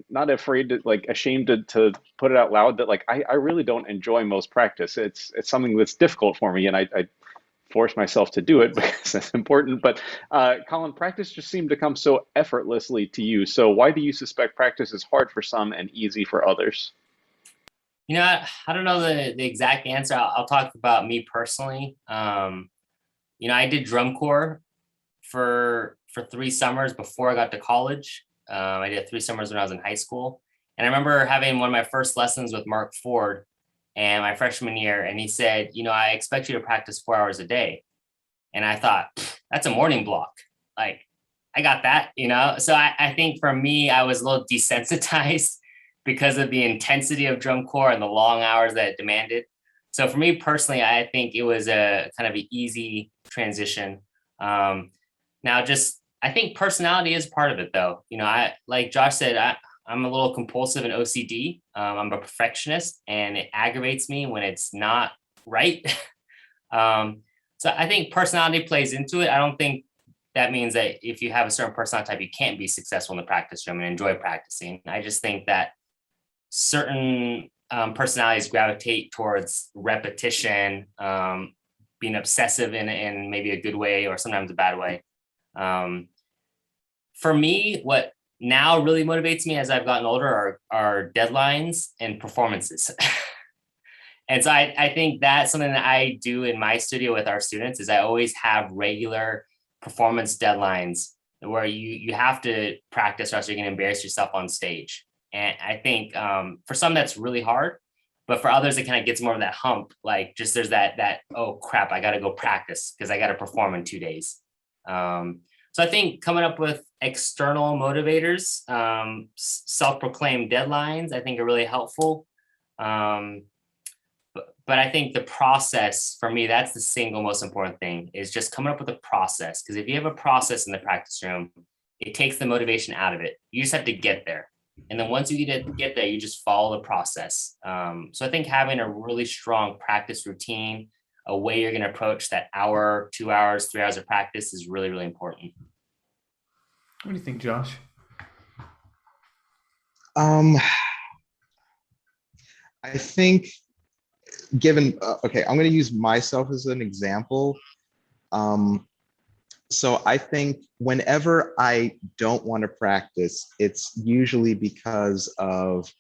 not afraid to ashamed to put it out loud that I really don't enjoy most practice. It's something that's difficult for me, and I force myself to do it because it's important. But Colin, practice just seemed to come so effortlessly to you. So why do you suspect practice is hard for some and easy for others?
I don't know the exact answer. I'll talk about me personally. I did drum corps for 3 summers before I got to college. I did 3 summers when I was in high school. And I remember having one of my first lessons with Mark Ford. and my freshman year, and he said, I expect you to practice 4 hours a day. And I thought, that's a morning block. Like, I got that, So I think for me, I was a little desensitized because of the intensity of drum corps and the long hours that it demanded. So for me personally, I think it was a kind of an easy transition. Now, I think personality is part of it, though. I, like Josh said, I'm a little compulsive and OCD. I'm a perfectionist, and it aggravates me when it's not right. So I think personality plays into it. I don't think that means that if you have a certain personality type, you can't be successful in the practice room and enjoy practicing. I just think that certain personalities gravitate towards repetition, being obsessive in maybe a good way or sometimes a bad way. For me, what now really motivates me as I've gotten older are deadlines and performances. And so I think that's something that I do in my studio with our students is I always have regular performance deadlines where you have to practice or else you're going to embarrass yourself on stage. And I think for some that's really hard, but for others it kind of gets more of that hump. Like just there's that oh crap, I got to go practice because I got to perform in 2 days. So I think coming up with external motivators, self-proclaimed deadlines, I think are really helpful. But I think the process for me, that's the single most important thing is just coming up with a process. Because if you have a process in the practice room, it takes the motivation out of it. You just have to get there. And then once you get there, you just follow the process. So I think having a really strong practice routine, a way you're going to approach that hour, 2 hours, 3 hours of practice is really, really important.
What do you think, Josh?
I think given, okay, I'm going to use myself as an example. So I think whenever I don't want to practice, it's usually because of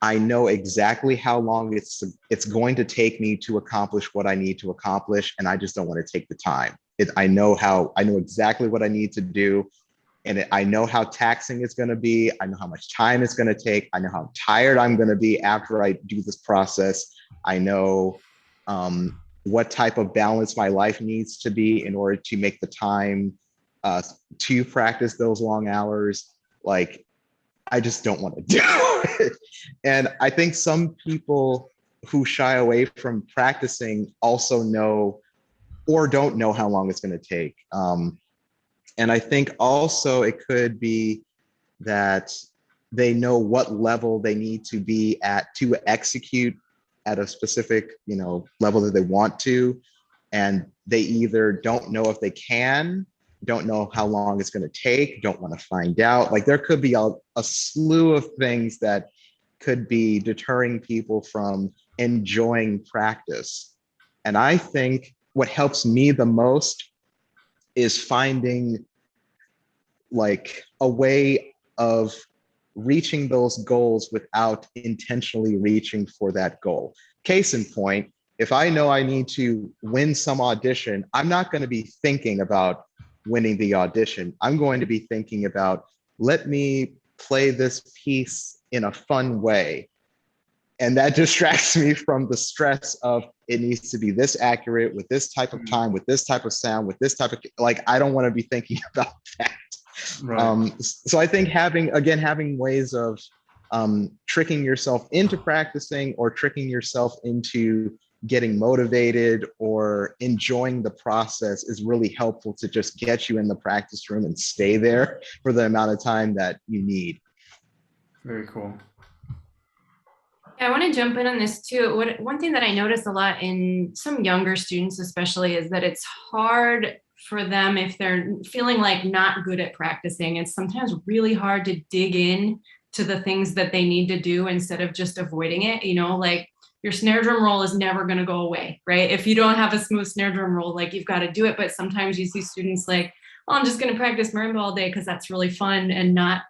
I know exactly how long it's going to take me to accomplish what I need to accomplish, and I just don't want to take the time. I know exactly what I need to do, and I know how taxing it's going to be. I know how much time it's going to take. I know how tired I'm going to be after I do this process. I know what type of balance my life needs to be in order to make the time to practice those long hours. Like, I just don't want to do it. And I think some people who shy away from practicing also know or don't know how long it's going to take. And I think also it could be that they know what level they need to be at to execute at a specific, level that they want to. And they either don't know if they can, don't know how long it's going to take, don't want to find out. Like there could be a slew of things that could be deterring people from enjoying practice. And I think what helps me the most is finding like a way of reaching those goals without intentionally reaching for that goal. Case in point, if I know I need to win some audition, I'm not going to be thinking about winning the audition. I'm going to be thinking about, let me play this piece in a fun way. And that distracts me from the stress of it needs to be this accurate with this type of time, with this type of sound, with this type of, like, I don't want to be thinking about that. Right. So I think having ways of tricking yourself into practicing or tricking yourself into getting motivated or enjoying the process is really helpful to just get you in the practice room and stay there for the amount of time that you need.
Very cool.
I want to jump in on this too. One thing that I notice a lot in some younger students, especially, is that it's hard for them if they're feeling like not good at practicing. It's sometimes really hard to dig in to the things that they need to do instead of just avoiding it. Like your snare drum roll is never going to go away, right? If you don't have a smooth snare drum roll, like you've got to do it. But sometimes you see students like, oh, I'm just going to practice marimba all day because that's really fun, and not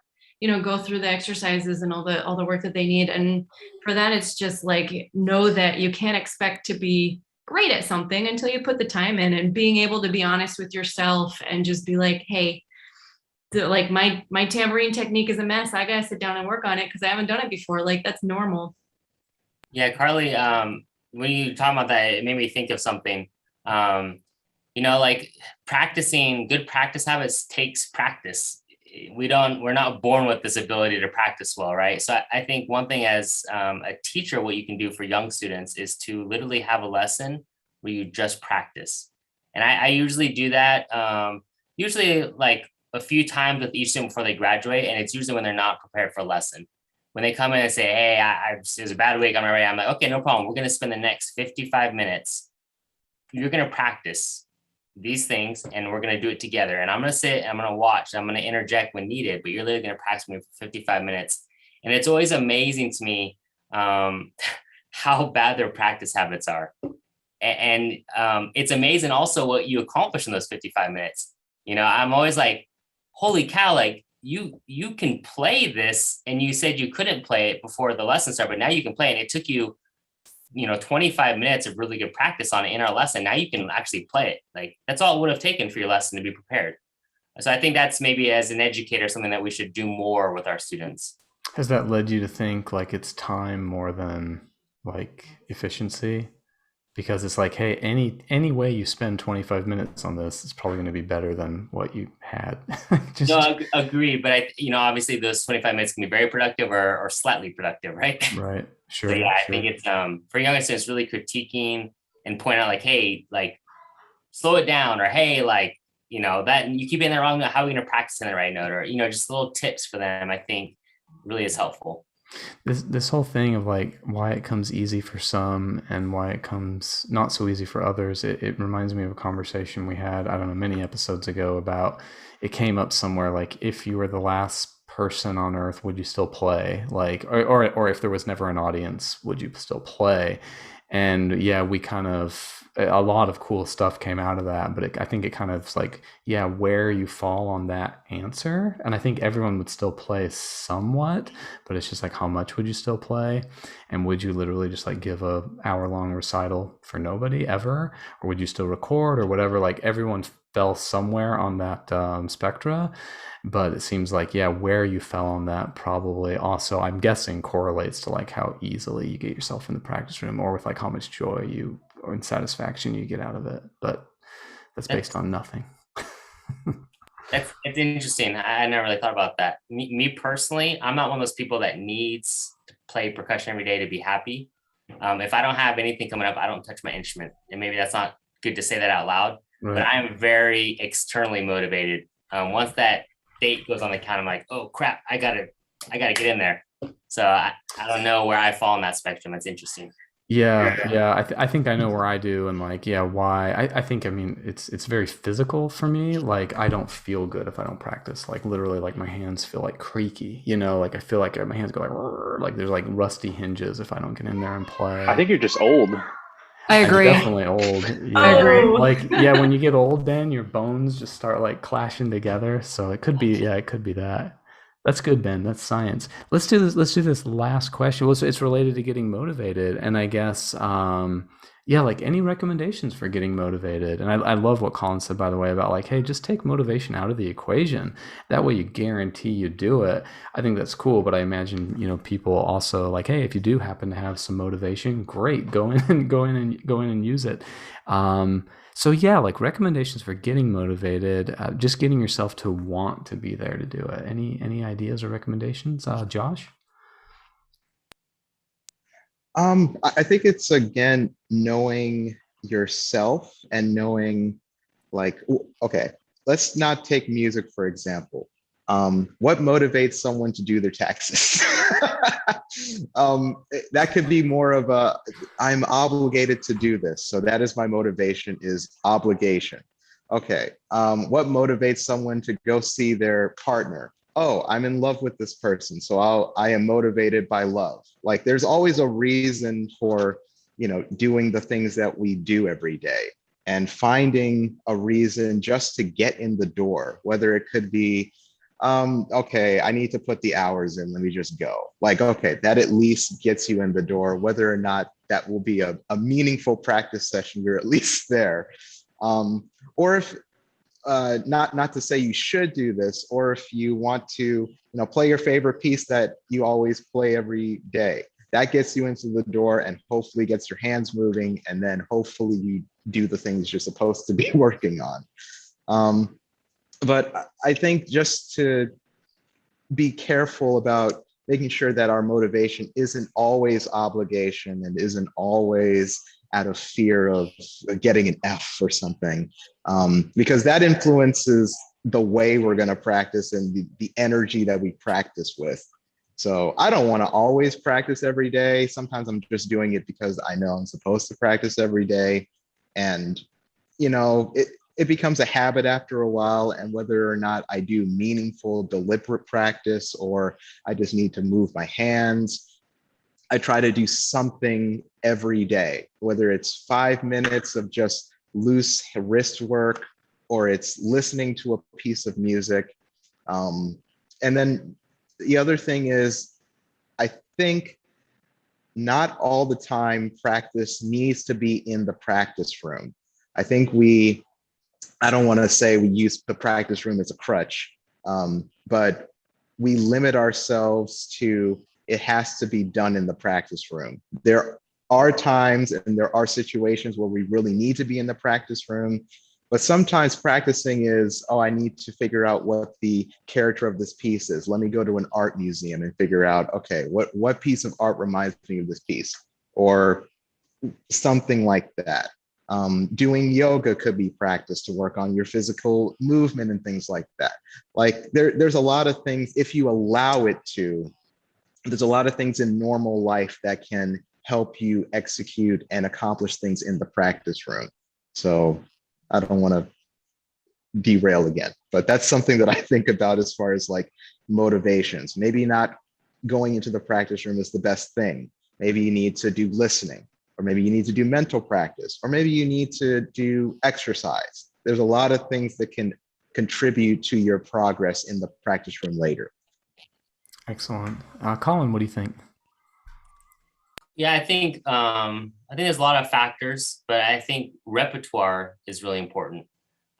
go through the exercises and all the work that they need. And for that, it's just like, know that you can't expect to be great at something until you put the time in, and being able to be honest with yourself and just be like, hey, like my tambourine technique is a mess. I gotta sit down and work on it because I haven't done it before. Like, that's normal.
Yeah, Carly, when you talk about that, it made me think of something. Like practicing good practice habits takes practice. We're not born with this ability to practice well, right? So I think one thing as a teacher, what you can do for young students is to literally have a lesson where you just practice. And I usually do that, usually like a few times with each student before they graduate. And it's usually when they're not prepared for a lesson. When they come in and say, hey, it was a bad week, I'm not ready. I'm like, okay, no problem. We're going to spend the next 55 minutes. You're going to practice these things and we're going to do it together. And I'm going to sit, I'm going to watch, I'm going to interject when needed, but you're literally going to practice me for 55 minutes. And it's always amazing to me how bad their practice habits are. And it's amazing also what you accomplish in those 55 minutes. I'm always like, holy cow, like you can play this, and you said you couldn't play it before the lesson started, but now you can play it. It took you 25 minutes of really good practice on it in our lesson. Now you can actually play it. Like that's all it would have taken for your lesson to be prepared. So I think that's maybe as an educator, something that we should do more with our students.
Has that led you to think like it's time more than like efficiency? Because it's like, hey, any way you spend 25 minutes on this, it's probably going to be better than what you had.
No, I agree. But obviously those 25 minutes can be very productive or slightly productive, right?
Right. Sure.
So yeah,
sure.
I think it's for young students really critiquing and point out like, hey, like slow it down, or hey, like, that you keep in there wrong, how are we going to practice in the right note, or just little tips for them, I think really is helpful.
This whole thing of like why it comes easy for some and why it comes not so easy for others, it reminds me of a conversation we had, I don't know, many episodes ago about, it came up somewhere like, if you were the last person on earth, would you still play? Like, or if there was never an audience, would you still play? And yeah, we kind of, a lot of cool stuff came out of that, but I think it kind of like, yeah, where you fall on that answer. And I think everyone would still play somewhat, but it's just like, how much would you still play? And would you literally just like give a hour-long recital for nobody ever? Or would you still record or whatever? Like everyone fell somewhere on that spectra. But it seems like, yeah, where you fell on that probably also, I'm guessing, correlates to like how easily you get yourself in the practice room, or with like how much joy you or satisfaction you get out of it. But that's based on nothing.
It's interesting. I never really thought about that. Me personally, I'm not one of those people that needs to play percussion every day to be happy. If I don't have anything coming up, I don't touch my instrument. And maybe that's not good to say that out loud,
Right.
but I'm very externally motivated. Once that date goes on the calendar, I'm like, oh crap, I gotta get in there. So I don't know where I fall on that spectrum. It's interesting.
Yeah. I think I know where I do, and like, yeah, why. I think, I mean, it's very physical for me. Like, I don't feel good if I don't practice. Like, literally, like my hands feel like creaky. Like I feel like my hands go like there's like rusty hinges if I don't get in there and play.
I think you're just old.
I agree.
I'm definitely old. Yeah.
I agree.
Like, yeah, when you get old, Ben, your bones just start like clashing together. So it could be, yeah, it could be that. That's good, Ben. That's science. Let's do this last question. Well, it's related to getting motivated, and I guess, yeah, like any recommendations for getting motivated. And I love what Colin said, by the way, about like, hey, just take motivation out of the equation. That way, you guarantee you do it. I think that's cool. But I imagine, people also like, hey, if you do happen to have some motivation, great, go in and use it. So yeah, like recommendations for getting motivated, just getting yourself to want to be there to do it. Any ideas or recommendations, Josh?
I think it's, again, knowing yourself and knowing, like, okay, let's not take music, for example. What motivates someone to do their taxes? That could be more of a, I'm obligated to do this. So that is my motivation, is obligation. Okay. What motivates someone to go see their partner? Oh, I'm in love with this person. So I am motivated by love. Like, there's always a reason for, doing the things that we do every day, and finding a reason just to get in the door, whether it could be, okay, I need to put the hours in, let me just go. Like, okay, that at least gets you in the door. Whether or not that will be a meaningful practice session, you're at least there. Or if, not to say you should do this, or if you want to, play your favorite piece that you always play every day, that gets you into the door and hopefully gets your hands moving, and then hopefully you do the things you're supposed to be working on. But I think just to be careful about making sure that our motivation isn't always obligation and isn't always out of fear of getting an F or something, because that influences the way we're going to practice and the energy that we practice with. So I don't want to always practice every day. Sometimes I'm just doing it because I know I'm supposed to practice every day. And, you know, it becomes a habit after a while. And whether or not I do meaningful, deliberate practice, or I just need to move my hands, I try to do something every day, whether it's 5 minutes of just loose wrist work, or it's listening to a piece of music. And then the other thing is, I think not all the time practice needs to be in the practice room. I think I don't want to say we use the practice room as a crutch, but we limit ourselves to it has to be done in the practice room. There are times and there are situations where we really need to be in the practice room. But sometimes practicing is, oh, I need to figure out what the character of this piece is. Let me go to an art museum and figure out, okay, what piece of art reminds me of this piece, or something like that. Doing yoga could be practice to work on your physical movement and things like that. Like there's a lot of things, if you allow it to, there's a lot of things in normal life that can help you execute and accomplish things in the practice room. So I don't want to derail again, but that's something that I think about as far as like motivations. Maybe not going into the practice room is the best thing. Maybe you need to do listening, or maybe you need to do mental practice, or maybe you need to do exercise. There's a lot of things that can contribute to your progress in the practice room later.
Excellent. Colin, what do you think?
Yeah, I think there's a lot of factors, but I think repertoire is really important.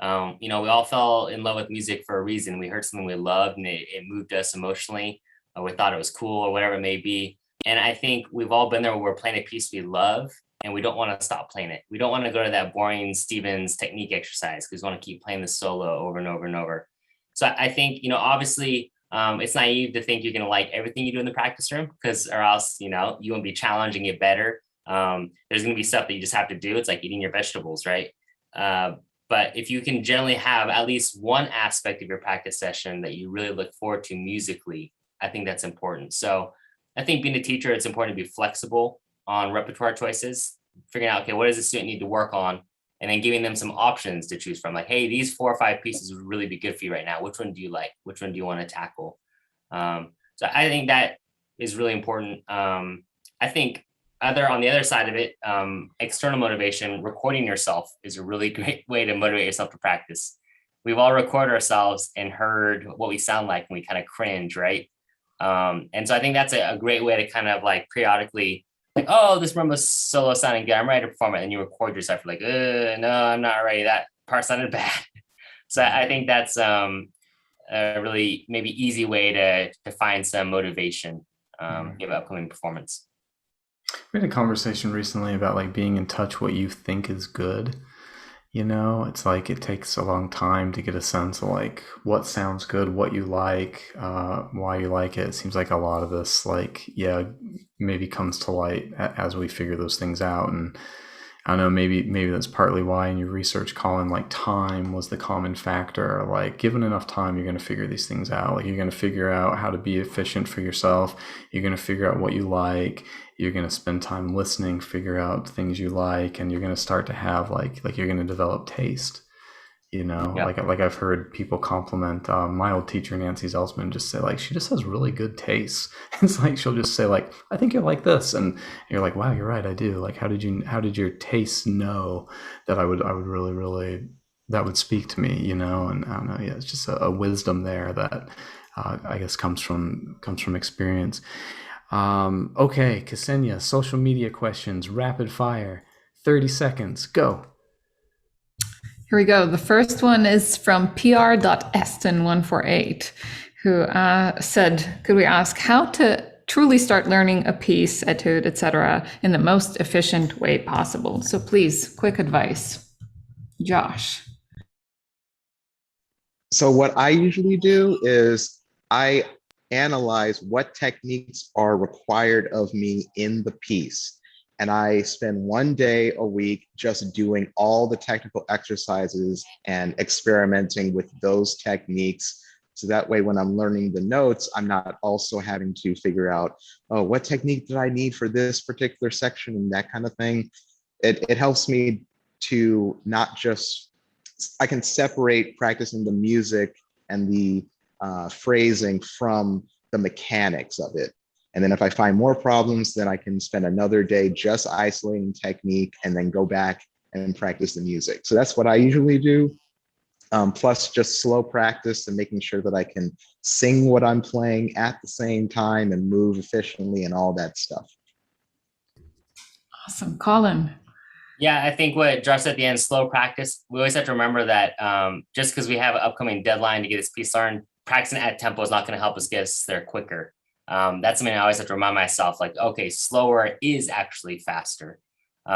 We all fell in love with music for a reason. We heard something we loved and it moved us emotionally, or we thought it was cool, or whatever it may be. And I think we've all been there where we're playing a piece we love and we don't want to stop playing it. We don't want to go to that boring Stevens technique exercise because we want to keep playing the solo over and over and over. So I think, obviously, it's naive to think you're going to like everything you do in the practice room, or else, you won't be challenging it better. There's going to be stuff that you just have to do. It's like eating your vegetables, right? But if you can generally have at least one aspect of your practice session that you really look forward to musically, I think that's important. So I think being a teacher, it's important to be flexible on repertoire choices, figuring out, okay, what does the student need to work on? And then giving them some options to choose from, like, hey, these 4 or 5 pieces would really be good for you right now. Which one do you like? Which one do you want to tackle? So I think that is really important. I think on the other side of it, external motivation, recording yourself is a really great way to motivate yourself to practice. We've all recorded ourselves and heard what we sound like, and we kind of cringe, right? And so I think that's a great way to kind of like periodically, like, oh, this marimba solo sounding good, I'm ready to perform it. And you record yourself, like, no, I'm not ready. That part sounded bad. So I think that's a really maybe easy way to find some motivation give upcoming performance.
We had a conversation recently about like being in touch what you think is good. It's like it takes a long time to get a sense of like what sounds good, what you like, why you like it. It seems like a lot of this, like, maybe comes to light as we figure those things out. And I don't know, maybe that's partly why in your research, Colin, like time was the common factor. Like given enough time, you're going to figure these things out. Like you're going to figure out how to be efficient for yourself. You're going to figure out what you like. You're going to spend time listening, figure out things you like, and you're going to start to have like you're going to develop taste. Like I've heard people compliment my old teacher, Nancy Zelsman, just say like, she just has really good taste. It's like, she'll just say like, I think you'll like this. And you're like, wow, you're right. I do. Like, how did your taste know that I would really, really, that would speak to me, and I don't know. Yeah, it's just a wisdom there that I guess comes from experience. Okay. Ksenija, social media questions, rapid fire, 30 seconds, go.
Here we go. The first one is from pr.eston148, who said, could we ask how to truly start learning a piece, etude, etc., in the most efficient way possible. So please, quick advice. Josh.
So what I usually do is I analyze what techniques are required of me in the piece. And I spend one day a week just doing all the technical exercises and experimenting with those techniques. So that way, when I'm learning the notes, I'm not also having to figure out, oh, what technique did I need for this particular section and that kind of thing. It helps me to not just, I can separate practicing the music and the phrasing from the mechanics of it. And then if I find more problems, then I can spend another day just isolating technique and then go back and practice the music. So that's what I usually do. Plus just slow practice and making sure that I can sing what I'm playing at the same time and move efficiently and all that stuff.
Awesome. Colin.
Yeah, I think what Josh said at the end, slow practice. We always have to remember that just because we have an upcoming deadline to get this piece learned, practicing at tempo is not going to help us get us there quicker. That's something I always have to remind myself, like, okay, slower is actually faster. So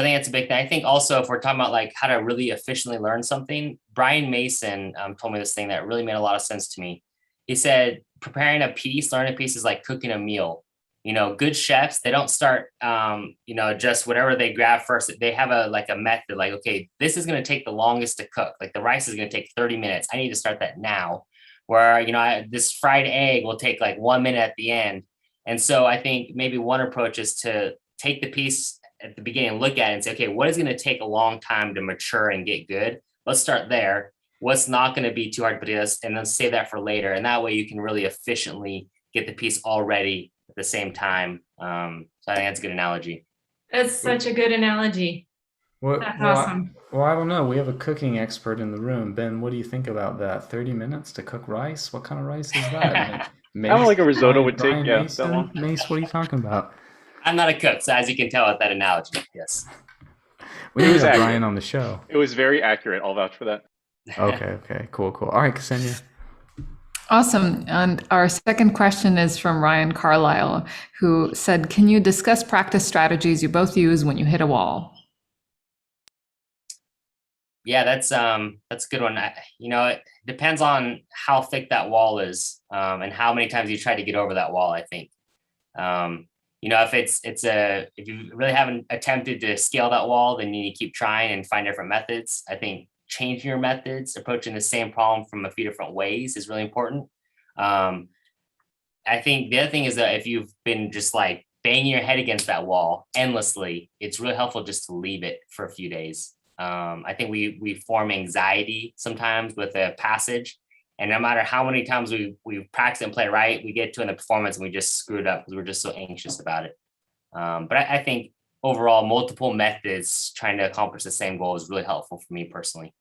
I think it's a big thing. I think also if we're talking about like how to really efficiently learn something, Brian Mason told me this thing that really made a lot of sense to me. He said, preparing a piece, learning a piece is like cooking a meal. You know, good chefs, they don't start, just whatever they grab first. They have a method, like, okay, this is going to take the longest to cook. Like the rice is going to take 30 minutes. I need to start that now. Where, this fried egg will take like 1 minute at the end. And so I think maybe one approach is to take the piece at the beginning, look at it and say, okay, what is going to take a long time to mature and get good? Let's start there. What's not going to be too hard to do this? And then save that for later. And that way you can really efficiently get the piece all ready at the same time. So I think that's a good analogy.
That's such a good analogy. That's awesome.
Well, I don't know. We have a cooking expert in the room. Ben, what do you think about that? 30 minutes to cook rice? What kind of rice is that?
I don't like a risotto would take,
Brian
yeah,
Mason?
that long.
Mace, what are you talking about?
I'm not a cook, so as you can tell with that analogy, yes.
We need to have
accurate.
Brian on the show.
It was very accurate. I'll vouch for that.
Okay, cool. All right, Ksenija.
Awesome. And our second question is from Ryan Carlisle, who said, can you discuss practice strategies you both use when you hit a wall?
Yeah, that's a good one. It depends on how thick that wall is, and how many times you try to get over that wall, I think. If you really haven't attempted to scale that wall, then you need to keep trying and find different methods. I think changing your methods, approaching the same problem from a few different ways is really important. I think the other thing is that if you've been just like banging your head against that wall endlessly, it's really helpful just to leave it for a few days. I think we form anxiety sometimes with a passage, and no matter how many times we practice and play right, we get to in the performance and we just screw it up because we're just so anxious about it. But I think overall, multiple methods trying to accomplish the same goal is really helpful for me personally.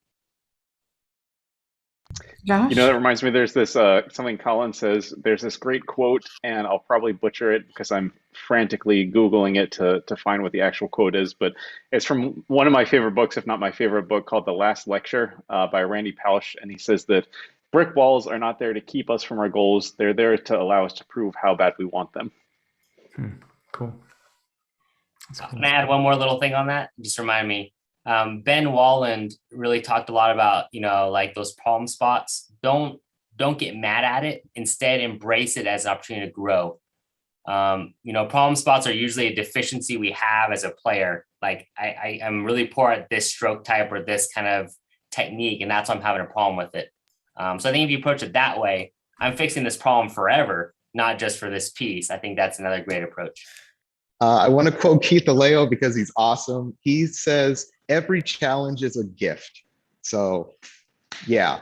Josh?
That reminds me, there's this something Colin says, there's this great quote, and I'll probably butcher it because I'm frantically Googling it to find what the actual quote is, but it's from one of my favorite books, if not my favorite book, called The Last Lecture by Randy Pausch. And he says that brick walls are not there to keep us from our goals. They're there to allow us to prove how bad we want them.
Cool.
Can I add one more little thing on that? Just remind me. Ben Walland really talked a lot about, like those problem spots. Don't get mad at it. Instead, embrace it as an opportunity to grow. Problem spots are usually a deficiency we have as a player. Like I am really poor at this stroke type or this kind of technique, and that's why I'm having a problem with it. So I think if you approach it that way, I'm fixing this problem forever, not just for this piece. I think that's another great approach.
I want to quote Keith Aleo because he's awesome. He says, every challenge is a gift. So yeah,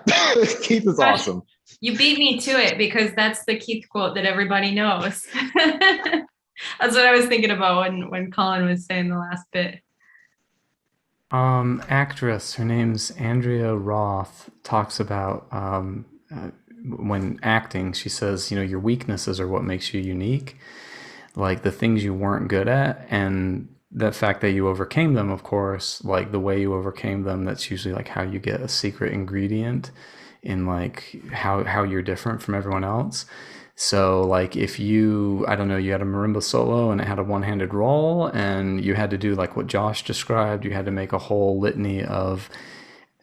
Keith is awesome.
You beat me to it because that's the Keith quote that everybody knows. That's what I was thinking about when Colin was saying the last bit.
Actress, her name's Andrea Roth, talks about when acting, she says, your weaknesses are what makes you unique. Like the things you weren't good at, and the fact that you overcame them, of course, like the way you overcame them, that's usually like how you get a secret ingredient in like how you're different from everyone else. So like if you, I don't know, you had a marimba solo and it had a one-handed roll and you had to do like what Josh described, you had to make a whole litany of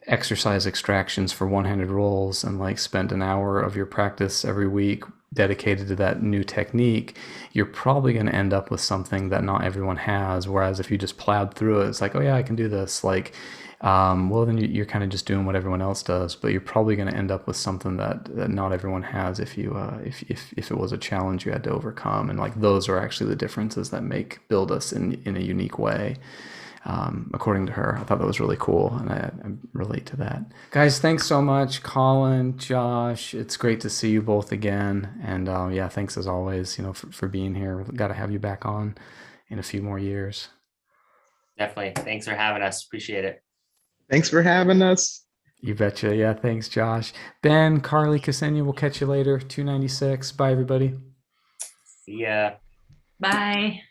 exercise extractions for one-handed rolls and like spent an hour of your practice every week dedicated to that new technique, you're probably going to end up with something that not everyone has. Whereas if you just plowed through it, it's like, oh yeah, I can do this. Like, well, then you're kind of just doing what everyone else does, but you're probably going to end up with something that not everyone has if you if it was a challenge you had to overcome. And like those are actually the differences that build us in a unique way. According to her, I thought that was really cool, and I relate to that. Guys, thanks so much, Colin, Josh. It's great to see you both again, and yeah, thanks as always, for being here. We've got to have you back on in a few more years.
Definitely. Thanks for having us. Appreciate it.
Thanks for having us.
You betcha. Yeah, thanks, Josh. Ben, Carly, Ksenija, we'll catch you later. 296. Bye, everybody.
See ya.
Bye.